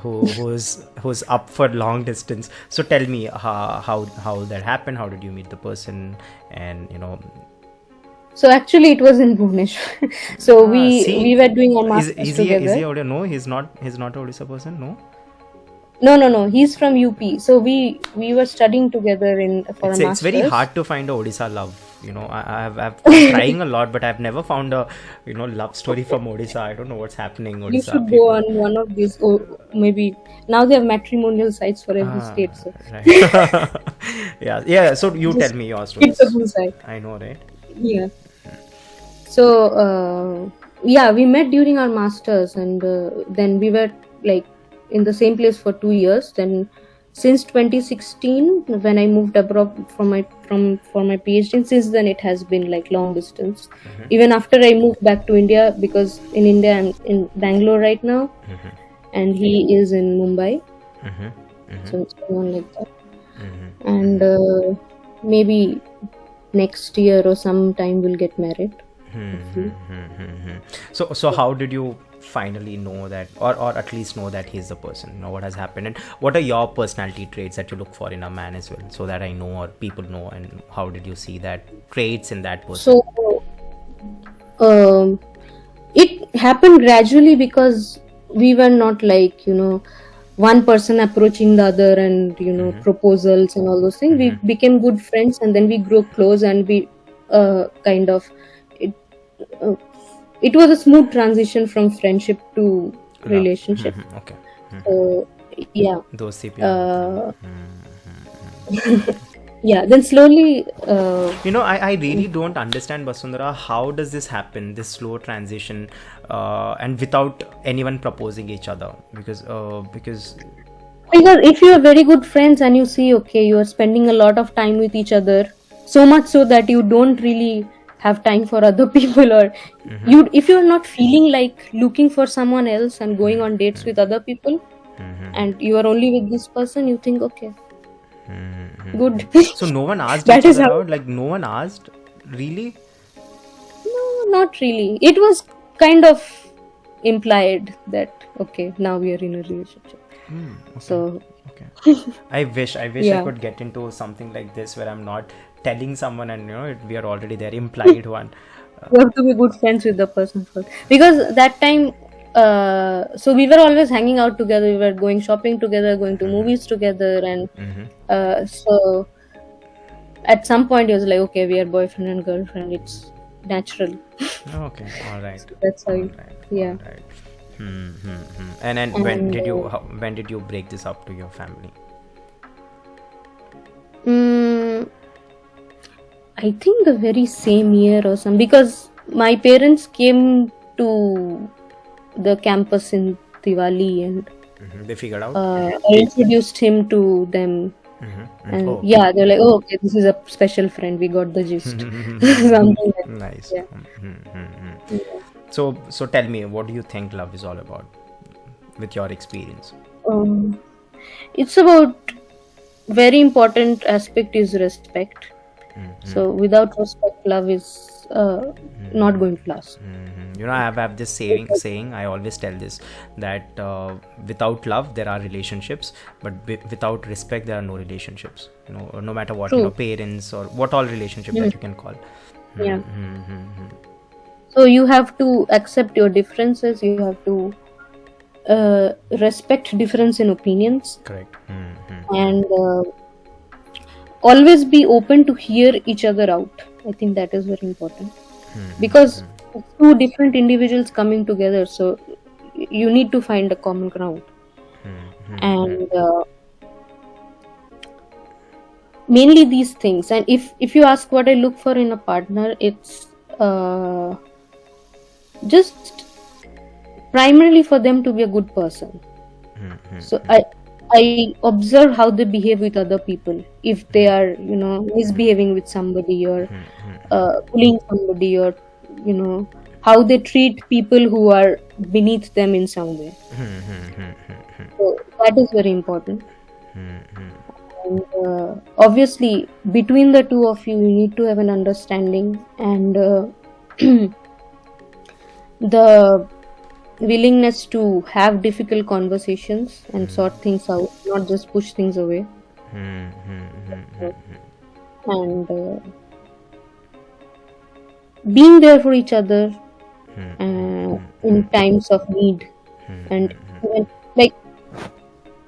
who's up for long distance. So tell me how that happened. How did you meet the person? And So actually, it was in Bhubaneswar. So see, we were doing our is masters is together. he Odisha? No, he's not a Odisha person. No. No. He's from UP. So we were studying together for a It's masters. very hard to find a Odisha love. I've been trying a lot, but I've never found a love story from Odisha. I don't know what's happening. You Odisha should people. go on one of these, or maybe now they have matrimonial sites for every state. So Right. yeah. So you tell me your it's stories. a good site. I know, right? Yeah. So yeah, we met during our masters, and then we were like in the same place for 2 years. Then since 2016, when I moved abroad for my PhD, since then it has been like long distance. Even after I moved back to India, because in India I'm in Bangalore right now, and he is in Mumbai. So it's going on like that. And maybe next year or sometime we'll get married. hopefully. So how did you finally know that, or at least know that he's the person? What has happened, and what are your personality traits that you look for in a man as well, so that I know or people know? And how did you see that traits in that person? So it happened gradually, because we were not like one person approaching the other, and proposals and all those things. We became good friends, and then we grew close, and we kind of it, uh, it was a smooth transition from friendship to Love. relationship. Okay. So yeah, दोस्ती प्यार होता uh, है. yeah. Then slowly, I really don't understand, Basundhara, how does this happen, this slow transition, and without anyone proposing each other? Because because if you are very good friends and you see, okay, you are spending a lot of time with each other, so much so that you don't really have time for other people, or if you are not feeling like looking for someone else and going on dates with other people, and you are only with this person, you think, okay, good. so no one asked That each is other how. out, like no one asked, really? No, not really. It was kind of implied that, okay, now we are in a relationship. Okay. So Okay. I wish I yeah, could get into something like this where I'm not telling someone, and we are already there, implied one. you have to be good friends with the person first, because that time, so we were always hanging out together. We were going shopping together, going to movies together, and so at some point, it was like, okay, we are boyfriend and girlfriend. It's natural. Okay, all right, So that's how. all right, all Yeah. right. And when And did when did you break this up to your family? mm, I think the very same year or something, because my parents came to the campus in Diwali, and They figured out. I introduced him to them, and Oh, yeah, they're like, oh, okay, this is a special friend. We got the gist. Something like nice. yeah. Yeah. So tell me, what do you think love is all about, with your experience? Um, it's about very important aspect is respect. So without respect, love is not going to last. I have this saying I always tell this, that without love there are relationships, but without respect there are no relationships. No matter what, True. parents or what all relationship that you can call. Yeah. So you have to accept your differences. You have to respect difference in opinions, Correct. and always be open to hear each other out. I think that is very important, because it's two different individuals coming together, so you need to find a common ground. And mainly these things. And if you ask what I look for in a partner, it's just primarily for them to be a good person. So I observe how they behave with other people. If they are, misbehaving with somebody, or bullying somebody, or how they treat people who are beneath them in some way. So that is very important. And obviously, between the two of you need to have an understanding, and the willingness to have difficult conversations and sort things out, not just push things away. And being there for each other in times of need, and even, like,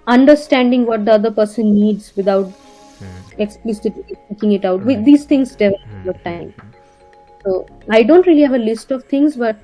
understanding what the other person needs without explicitly speaking it out. With these things develop over time. So I don't really have a list of things, but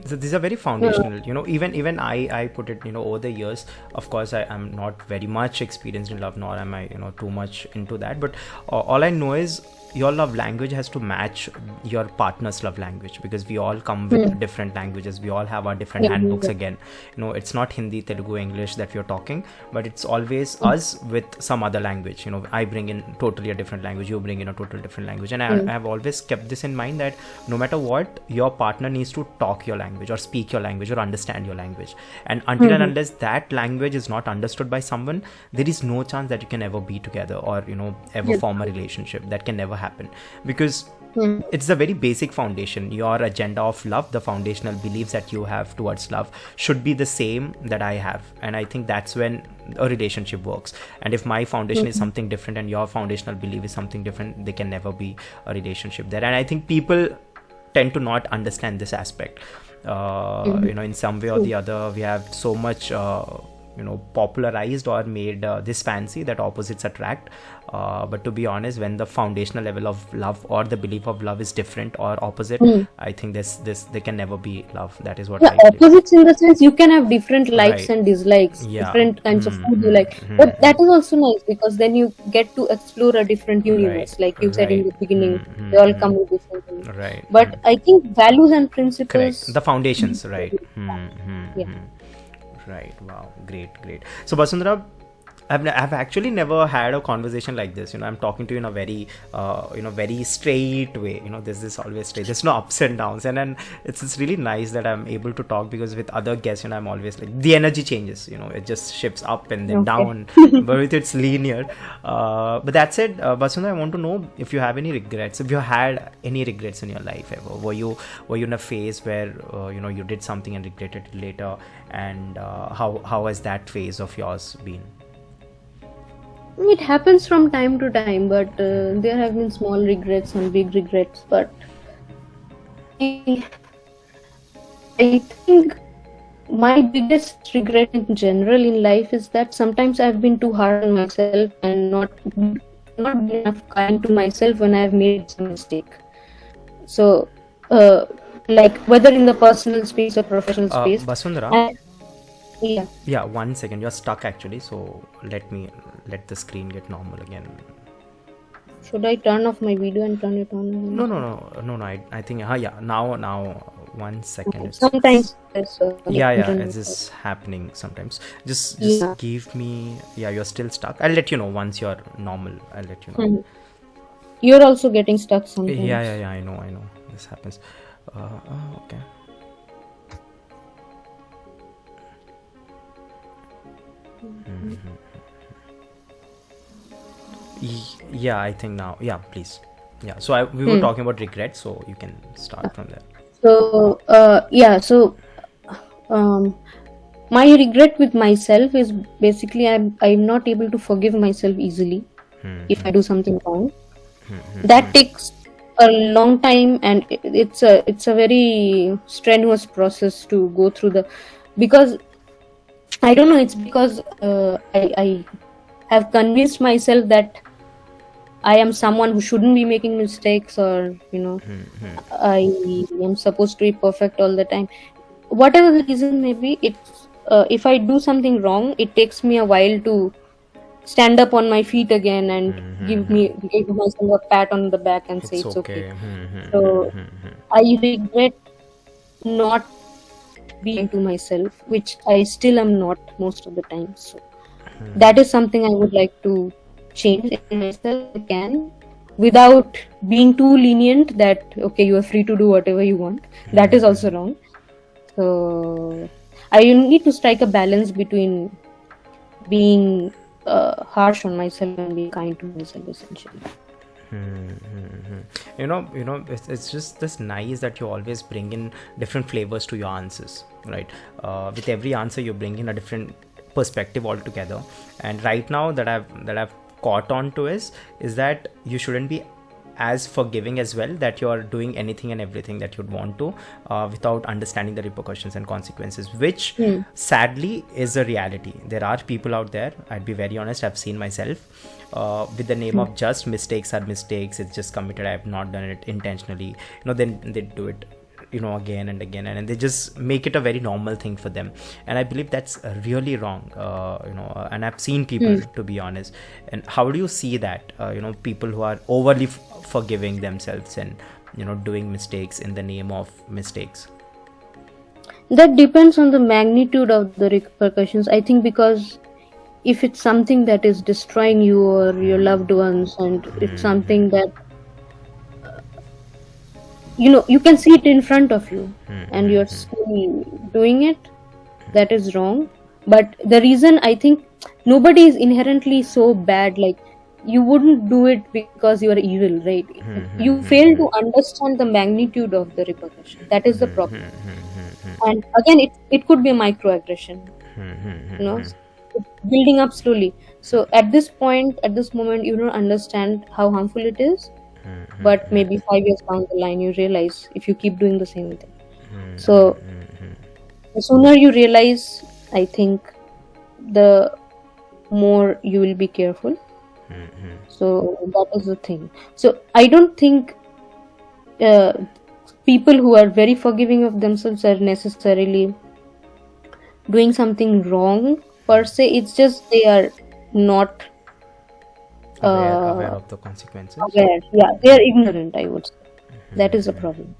so these are very foundational. Even I put it, over the years. Of course, I am not very much experienced in love, nor am I too much into that, but all I know is your love language has to match your partner's love language, because we all come with different languages. We all have our different handbooks. Again, it's not Hindi, Telugu, English that we are talking, but it's always us with some other language. I bring in totally a different language, you bring in a totally different language, and I have always kept this in mind, that no matter what, your partner needs to talk your language, or speak your language, or understand your language. And until and unless that language is not understood by someone, there is no chance that you can ever be together, or ever form a relationship. That can never happen, because it's the very basic foundation. Your agenda of love, the foundational beliefs that you have towards love, should be the same that I have. And I think that's when a relationship works. And if my foundation is something different and your foundational belief is something different, there can never be a relationship there. And I think people tend to not understand this aspect. In some way or the other, we have so much popularized or made this fancy that opposites attract. But to be honest, when the foundational level of love or the belief of love is different or opposite, Hmm. I think this there can never be love. That is what Yeah, I believe. opposites in the sense you can have different likes Right. and dislikes, Yeah. different kinds of Hmm, food you hmm, like. hmm, But hmm. that is also nice because then you get to explore a different Right. universe. Like you said in Right. the Hmm, beginning, hmm, they all hmm. come with different things. Right. Hmm. But I think values and Correct. principles. The foundations, right. Yeah. Right. Wow. Great. Great. So, Basundhara, I've actually never had a conversation like this. I'm talking to you in a very, very straight way. There's this always straight. There's no ups and downs, and then it's really nice that I'm able to talk, because with other guests, I'm always like the energy changes. It just shifts up and then Okay. down, but with it's linear. But that said, Basundhara, I want to know if you have any regrets. If you had any regrets in your life ever, were you in a phase where you did something and regretted it later, and how has that phase of yours been? It happens from time to time, but there have been small regrets and big regrets. But I, I think my biggest regret in general in life is that sometimes I've been too hard on myself and not been enough kind to myself when I've made some mistake. So, uh, like whether in the personal space or professional space, Basundhara, I, yeah. yeah, 1 second. You're stuck actually, so let the screen get normal again. Should I turn off my video and turn it on No, again? no, no, no, no. I think, yeah. Now, 1 second. Okay. It's Sometimes there's like yeah. It's internet. just happening sometimes. Just Yeah. give me. Yeah, you're still stuck. I'll let you know once you're normal. I'll let you know. Hmm. You're also getting stuck Yeah, sometimes. yeah, yeah. I know. This happens. Okay. Yeah, I think now. Yeah, please. Yeah. So we were Hmm. talking about regret, so you can start from there. So, yeah. So, um, my regret with myself is basically I'm not able to forgive myself easily if I do something wrong. That takes a long time, and it's a very strenuous process to go through the, because I don't know. It's because I have convinced myself that I am someone who shouldn't be making mistakes, or I am supposed to be perfect all the time. Whatever the reason may be, it's if I do something wrong, it takes me a while to stand up on my feet again and give myself a pat on the back and say It's it's okay. okay. So I regret not being to myself, which I still am not most of the time. So that is something I would like to change in myself again, without being too lenient that okay, you are free to do whatever you want. That is also wrong. So I need to strike a balance between being harsh on myself and being kind to myself, essentially. It's just this nice that you always bring in different flavors to your answers, right? With every answer you bring in a different perspective altogether. And right now that I've caught on to is that you shouldn't be as forgiving as well, that you're doing anything and everything that you'd want to, without understanding the repercussions and consequences, which Hmm. sadly is a reality. There are people out there, I'd be very honest, I've seen myself, with the name Hmm. of just mistakes are mistakes, it's just committed, I've not done it intentionally, then they do it again and again, and they just make it a very normal thing for them. And I believe that's really wrong, and I've seen people, Hmm. to be honest. And how do you see that, people who are overly forgiving themselves and doing mistakes in the name of mistakes? That depends on the magnitude of the repercussions, I think, because if it's something that is destroying you or your loved ones, and it's something that you can see it in front of you and you're still doing it, that is wrong. But the reason, I think, nobody is inherently so bad, like you wouldn't do it because you are evil, right? You fail to understand the magnitude of the repercussion. That is the problem. And again, it could be a microaggression, it's building up slowly. So at this point, at this moment, you don't understand how harmful it is, but maybe 5 years down the line you realize if you keep doing the same thing. So the sooner you realize, I think the more you will be careful. So that is the thing. So I don't think uh, people who are very forgiving of themselves are necessarily doing something wrong per se. It's just they are not Aware uh, of the consequences. aware. Yeah, they are ignorant, I would say. That is a problem.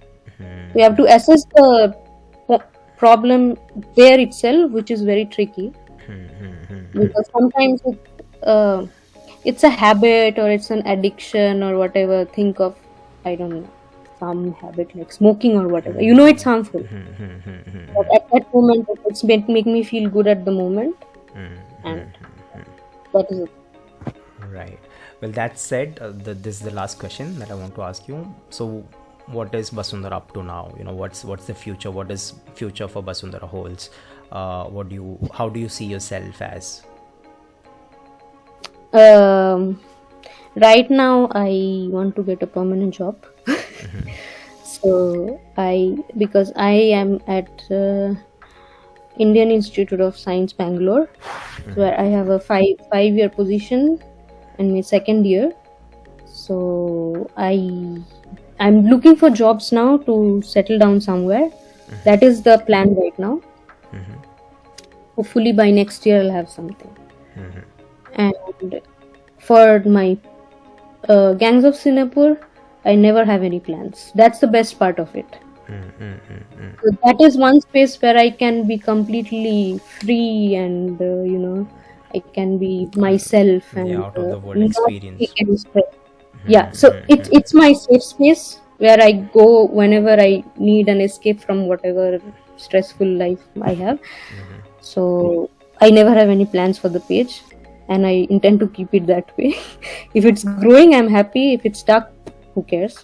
We have to assess the po- problem there itself, which is very tricky, because sometimes it's a habit or it's an addiction or whatever. Think of, I don't know, some habit like smoking or whatever. You know it's harmful, but at that moment it's make me feel good at the moment, and that is it. Right. Well, that said, this is the last question that I want to ask you. So, what is Basundhara up to now? What's the future? What does future for Basundhara holds? How do you see yourself as? Um, right now, I want to get a permanent job. So because I am at Indian Institute of Science, Bangalore, where I have a five-year position in my second year. So I'm looking for jobs now to settle down somewhere. That is the plan right now. Hopefully by next year I'll have something. And for my Gangs of Singapore, I never have any plans. That's the best part of it. So that is one space where I can be completely free and I can be myself and Out of the world not take experience. any stress. Yeah, so it's my safe space where I go whenever I need an escape from whatever stressful life I have. So I never have any plans for the page, and I intend to keep it that way. If it's growing, I'm happy. If it's stuck, who cares?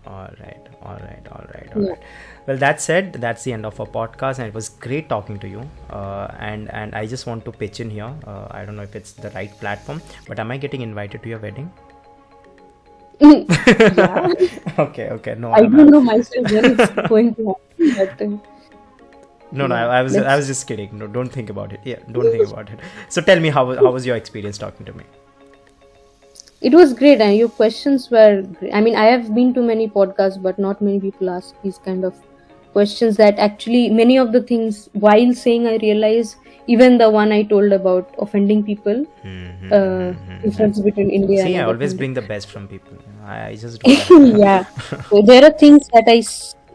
All right. Yeah. Well, that said, that's the end of our podcast, and it was great talking to you. And I just want to pitch in here. I don't know if it's the right platform, but am I getting invited to your wedding? Yeah. Okay. No, I don't know myself when it's going to happen, but no. yeah, I was just kidding. No, don't think about it. Yeah, don't think about it. So tell me, how was your experience talking to me? it was great, and your questions were great. I mean, I have been to many podcasts, but not many people ask these kind of questions that actually many of the things while saying I realize, even the one I told about offending people, difference between India See, and I other always countries. bring the best from people. I just do that. Yeah, so there are things that I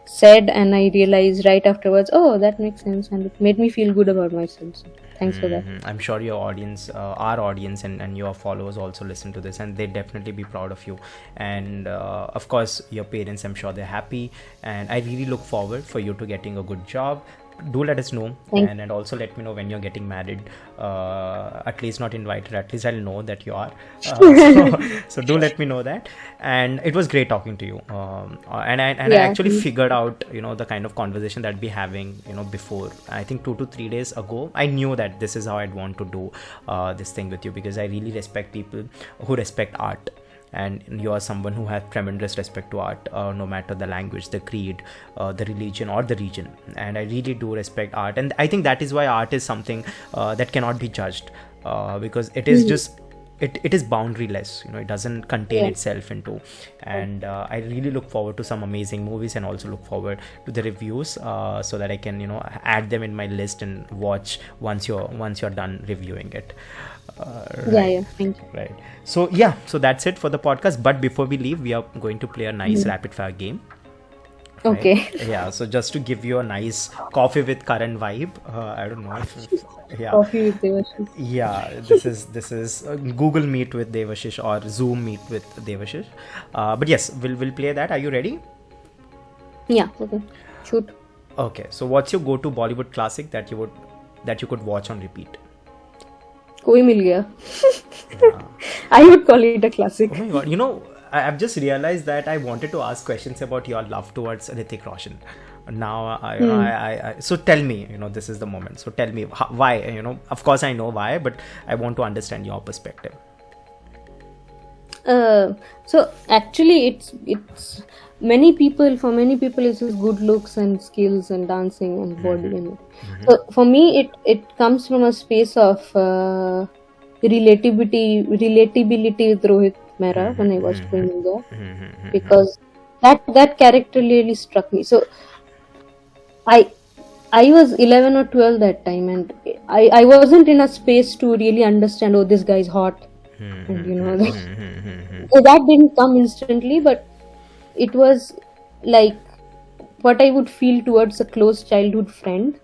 said and I realized right afterwards, oh, that makes sense, and it made me feel good about myself. So thanks for that. I'm sure your audience, our audience, and your followers also listen to this, and they definitely be proud of you. And of course, your parents, I'm sure they're happy. And I really look forward for you to getting a good job. Do let us know, Thank and also let me know when you're getting married. At least not invited. At least I'll know that you are. So do let me know that. And it was great talking to you. And I Yeah, actually figured out the kind of conversation that we having before. I think 2 to 3 days ago, I knew that this is how I'd want to do this thing with you, because I really respect people who respect art. And you are someone who has tremendous respect to art, no matter the language, the creed, the religion, or the region. And I really do respect art, and I think that is why art is something that cannot be judged, because it is just it is boundaryless. It doesn't contain yeah. itself into. And I really look forward to some amazing movies, and also look forward to the reviews, so that I can add them in my list and watch once you're done reviewing it. Right. Yeah. Thank you. Right. So yeah, so that's it for the podcast. But before we leave, we are going to play a nice rapid fire game. Right? Okay. Yeah. So just to give you a nice coffee with Karan vibe. I don't know if yeah. Coffee with Devashish. Yeah. This is Google Meet with Devashish or Zoom Meet with Devashish. But yes, we'll play that. Are you ready? Yeah. Okay. Shoot. Okay. So what's your go-to Bollywood classic that you could watch on repeat? Koi mil gaya. I would call it a classic. Oh my god, I've just realized that I wanted to ask questions about your love towards Hrithik Roshan. Now, so tell me, this is the moment. So tell me why, of course I know why, but I want to understand your perspective. So actually, it's for many people it's just good looks and skills and dancing and body and so for me it comes from a space of relatability with Rohit Mehra when I watched Film India, because that character really struck me. So I I was 11 or 12 that time, and I wasn't in a space to really understand, oh, this guy's hot, and that didn't come instantly, but it was like what I would feel towards a close childhood friend.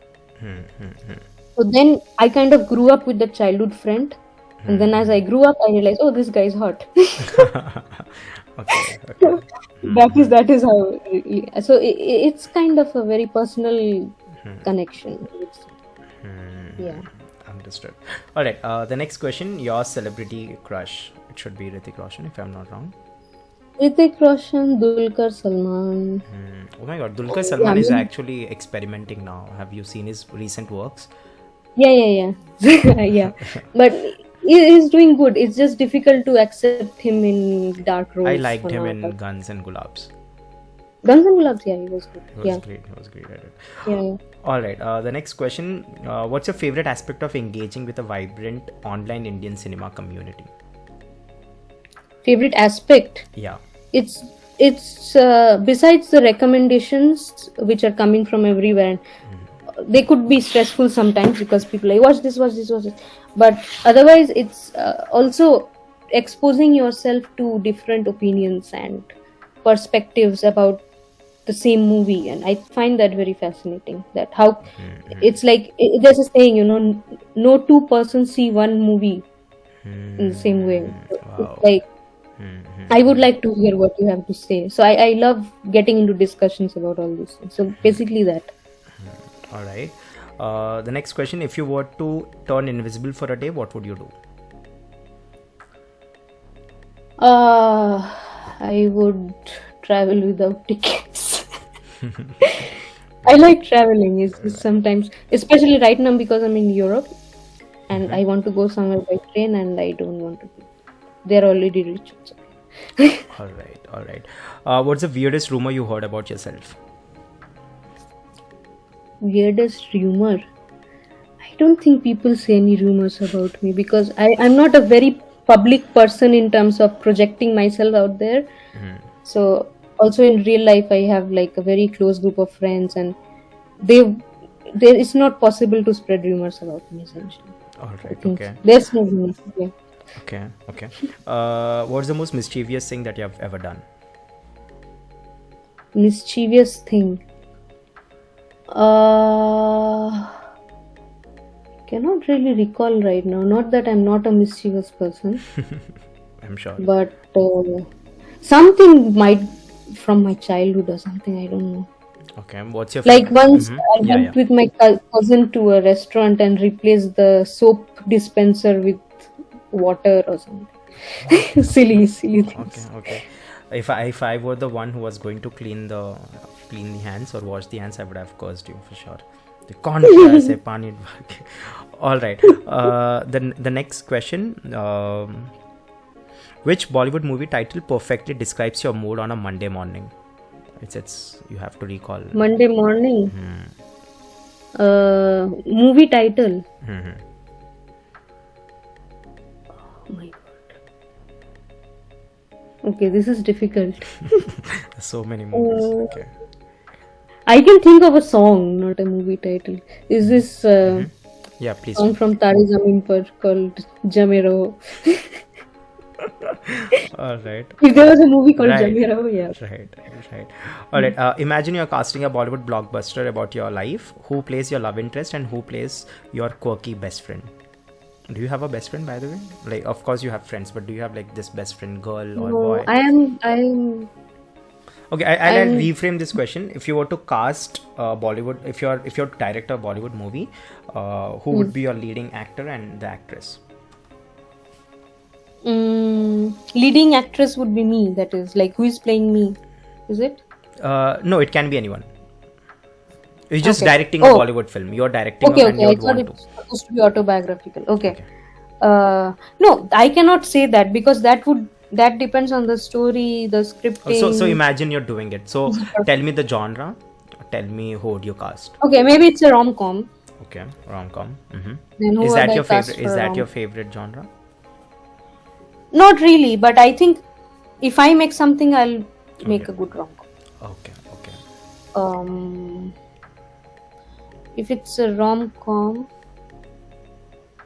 So then I kind of grew up with the childhood friend, and then as I grew up, I realized, oh, this guy's hot. Okay, okay. That is how. So it's kind of a very personal connection. Yeah. Understood. All right. The next question: your celebrity crush. It should be Hrithik Roshan, if I'm not wrong. Hrithik Roshan, Dulquer Salman. Oh my God, Dulquer Salman is actually experimenting now. Have you seen his recent works? Yeah. Yeah. But he's doing good. It's just difficult to accept him in dark roles. I liked for him now, in but Guns and Gulabs. Guns and Gulabs, yeah, he was good. He was great. He was great at it. Yeah. All right. The next question: what's your favorite aspect of engaging with a vibrant online Indian cinema community? Favorite aspect? Yeah. It's besides the recommendations which are coming from everywhere. They could be stressful sometimes because people like watch this, but otherwise it's also exposing yourself to different opinions and perspectives about the same movie, and I find that very fascinating. That how it's like there's a saying, no two persons see one movie in the same way. Wow. It's like I would like to hear what you have to say. So I love getting into discussions about all these things. So basically that. All right. The next question: if you were to turn invisible for a day, what would you do? I would travel without tickets. I like traveling. It's sometimes, especially right now because I'm in Europe, and I want to go somewhere by train, and I don't want to be. They're already rich. All right. What's the weirdest rumor you heard about yourself? Weirdest rumor? I don't think people say any rumors about me because I'm not a very public person in terms of projecting myself out there. So also in real life I have like a very close group of friends, and it's not possible to spread rumors about me essentially. All right. Okay. There's no rumors. Okay. What's the most mischievous thing that you have ever done? Mischievous thing. Cannot really recall right now. Not that I'm not a mischievous person. I'm sure. But something might from my childhood or something. I don't know. Okay. What's your like favorite? once I went with my cousin to a restaurant and replaced the soap dispenser with water or something. silly things. Okay. If I were the one who was going to clean the hands or wash the hands, I would have cursed you for sure. All right. The next question: which Bollywood movie title perfectly describes your mood on a Monday morning? It's you have to recall. Monday morning. Movie title. Oh my god. Okay, this is difficult. So many movies. Okay. I can think of a song, not a movie title. Is this yeah, please. Song from Tare Zameen Par called Jame Raho? All right. If there was a movie called Jame Raho, yeah. Right. All right. Imagine you're casting a Bollywood blockbuster about your life. Who plays your love interest and who plays your quirky best friend? Do you have a best friend, by the way? Like, of course you have friends, but do you have like this best friend, girl or boy? I am. Okay, I'll reframe this question. If you were to cast Bollywood, if you're to direct a Bollywood movie, who would be your leading actor and the actress? Leading actress would be me. That is, like, who is playing me? Is it? No, it can be anyone. You're just directing a Bollywood film. You're directing and you I thought it's supposed to be autobiographical. Okay. No, I cannot say that because that would that depends on the story, the So scripting. imagine you're doing it. So Is it tell perfect? me the genre. Tell me who would you cast. Okay, maybe it's a rom-com. Okay, rom-com. Then who Is would that I your cast favorite? Is for a that your rom? favorite genre? Not really, but I think if I make something, I'll Okay. make a good rom-com. Okay. Okay. Um, if it's a rom-com,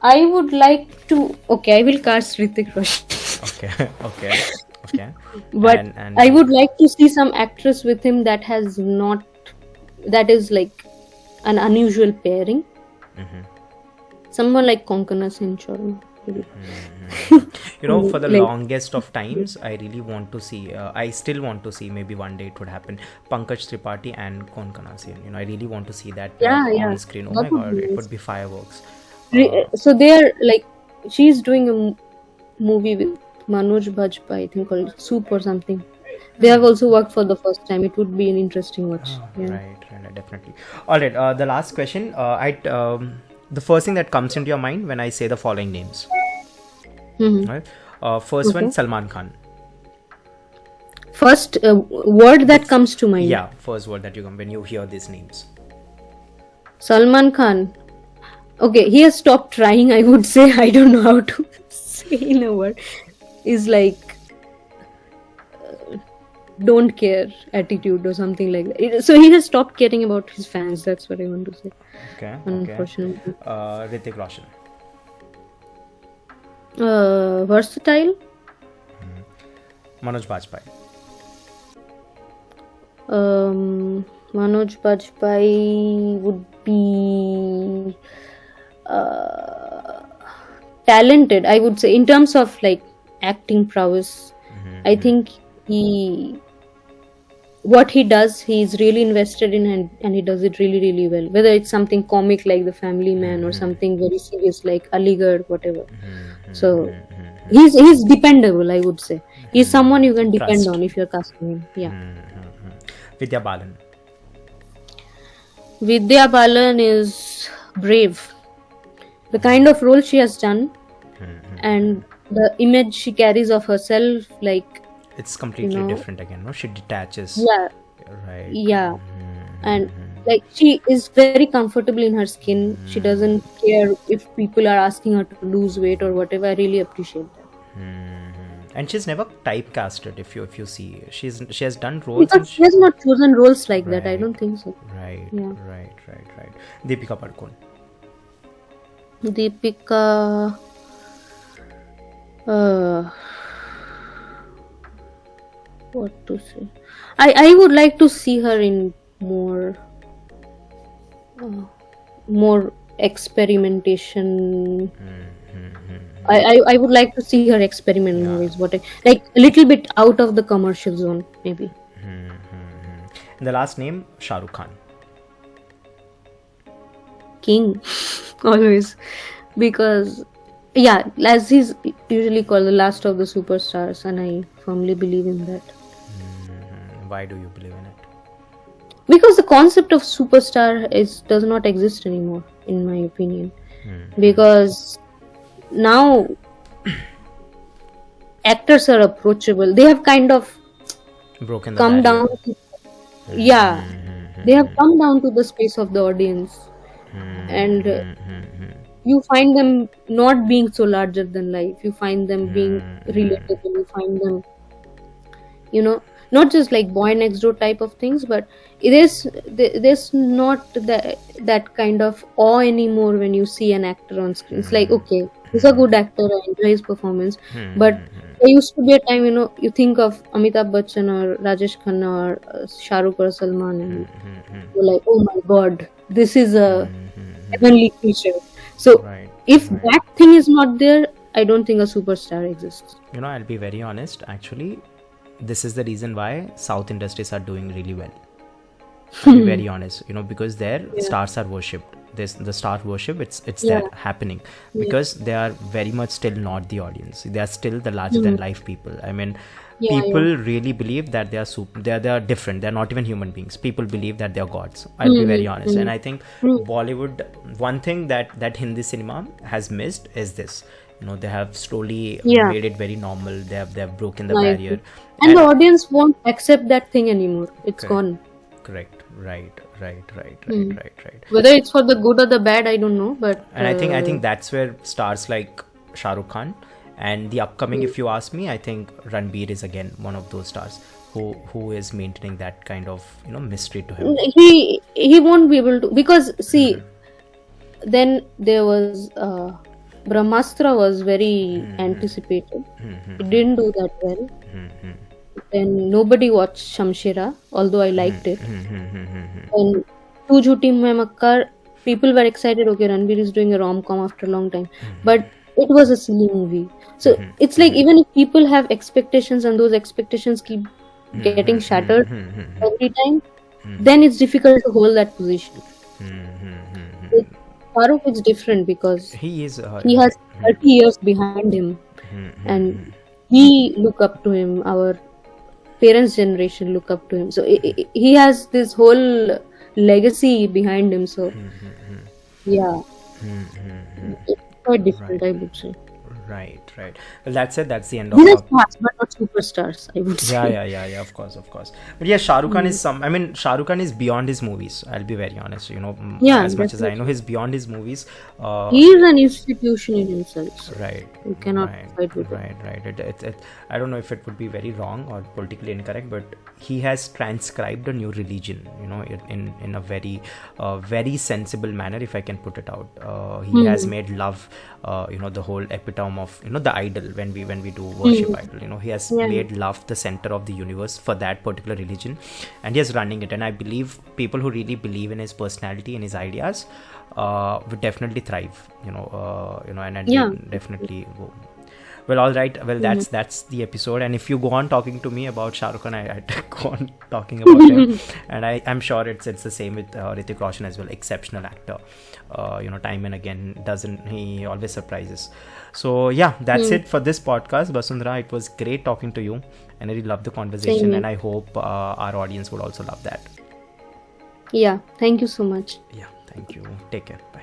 I would like to. Okay, I will cast Hrithik Roshan. Okay. Okay. Okay. But And I would like to see some actress with him that has not, that is like an unusual pairing. Someone like Konkana Sen Sharma, maybe. for the Like, longest of times, I really want to see. I still want to see. Maybe one day it would happen. Pankaj Tripathi and Konkana Sen. I really want to see that pair yeah, yeah, on screen. Oh that my would god, be it nice. would be fireworks. Uh, So they are like, she's doing a movie with Manoj Bajpayee, I think called Soup or something. They have also worked for the first time. It would be an interesting watch. Yeah. right, definitely. All right. The last question. The first thing that comes into your mind when I say the following names. Hmm. Right. First one, Okay. Salman Khan. First word that comes to mind. Yeah, first word that you come when you hear these names. Salman Khan. Okay, he has stopped trying. I would say, I don't know how to say in a word. Is like don't care attitude or something like that. So he has stopped caring about his fans. That's what I want to say. Okay. Unfortunately. Hrithik Roshan. Versatile. Manoj Bajpayee. Manoj Bajpayee would be talented, I would say, in terms of like acting prowess. I think what he does, he's really invested in, and he does it really, really well. Whether it's something comic like The Family Man or something very serious like Aligarh, whatever. So he's dependable, I would say. He's someone you can depend Trust. on if you're casting him. Yeah. Vidya Balan. Vidya Balan is brave. The kind of role she has done and the image she carries of herself, like, It's completely know, different again. No, she detaches. yeah, Right. yeah. And like she is very comfortable in her skin. She doesn't care if people are asking her to lose weight or whatever. I really appreciate that. And she's never typecasted. If you see, she has done roles. And Because she has not chosen roles like that. I Right. don't think so. Right. Yeah. Right. Deepika Padukone. Deepika. What to say? I would like to see her in more experimentation. I would like to see her experiment in movies. Like a little bit out of the commercial zone, maybe. And the last name, Shah Rukh Khan. King, always, because yeah, as he's usually called the last of the superstars, and I firmly believe in that. Why do you believe in it? Because the concept of superstar does not exist anymore, in my opinion. Because now actors are approachable. They have kind of Broken the come barrier. down to, yeah, they have come down to the space of the audience, and you find them not being so larger than life. You find them being relatable. You find them, not just like boy next door type of things, but there's not that kind of awe anymore when you see an actor on screen. It's like, okay, he's a good actor, I enjoy his performance, but there used to be a time, you think of Amitabh Bachchan or Rajesh Khanna or Shah Rukh or Salman, and you're like, oh my god, this is a heavenly creature. So Right. if that thing is not there, I don't think a superstar exists. I'll be very honest. Actually, this is the reason why South industries are doing really well. I'll be very honest. Because their stars are worshipped. The star worship, it's Yeah. there happening because they are very much still not the audience. They are still the larger than life people. I mean, Yeah, yeah. people really believe that they are they are different, they're not even human beings. People believe that they're gods, I'll be very honest. Mm-hmm. And I think Bollywood, one thing that Hindi cinema has missed is this. They have slowly Yeah, made it very normal. They have broken the I barrier. agree. And the audience won't accept that thing anymore. It's Correct. gone. Correct. Hmm. Right. Whether it's for the good or the bad, I don't know. But And I think that's where stars like Shah Rukh Khan and the upcoming, if you ask me, I think Ranbir is again one of those stars who is maintaining that kind of mystery to him. he won't be able to, because see, then there was Brahmastra was very anticipated. It didn't do that well. Then nobody watched Shamshira, although I liked it. And Tu Jhuti Main Makkar, people were excited. Okay, Ranbir is doing a rom-com after a long time, but it was a silly movie. So it's like, even if people have expectations and those expectations keep getting shattered every time, then it's difficult to hold that position. With Farooq, it's different because He is he has 30 years behind him, and we look up to him. Our parents' generation look up to him. So he has this whole legacy behind him. So yeah, it's quite different, I would say. right. Well, that's it. That's the end of These are our stars, but not superstars, I would say. yeah, of course. But yeah, Shah Rukh Khan is Shah Rukh Khan is beyond his movies, I'll be very honest. Yeah, as much as I definitely. know, he's beyond his movies. He is an institution in himself. So Right. you cannot fight with it. Right. I don't know if it would be very wrong or politically incorrect, but he has transcribed a new religion, in a very, very sensible manner, if I can put it out. He has made love, the whole epitome of, the idol. When we do worship idol, he has made love the center of the universe for that particular religion, and he is running it. And I believe people who really believe in his personality and his ideas would definitely thrive, and Yeah. they definitely go. Well, all right. Well, that's the episode. And if you go on talking to me about Shah Rukh Khan, I go on talking about him. And I'm sure it's the same with Hrithik Roshan as well. Exceptional actor. Time and again, he always surprises. So yeah, that's it for this podcast, Basundhara. It was great talking to you, and I really loved the conversation. Same here. And I hope our audience would also love that. Yeah, thank you so much. Yeah, thank you. Take care. Bye.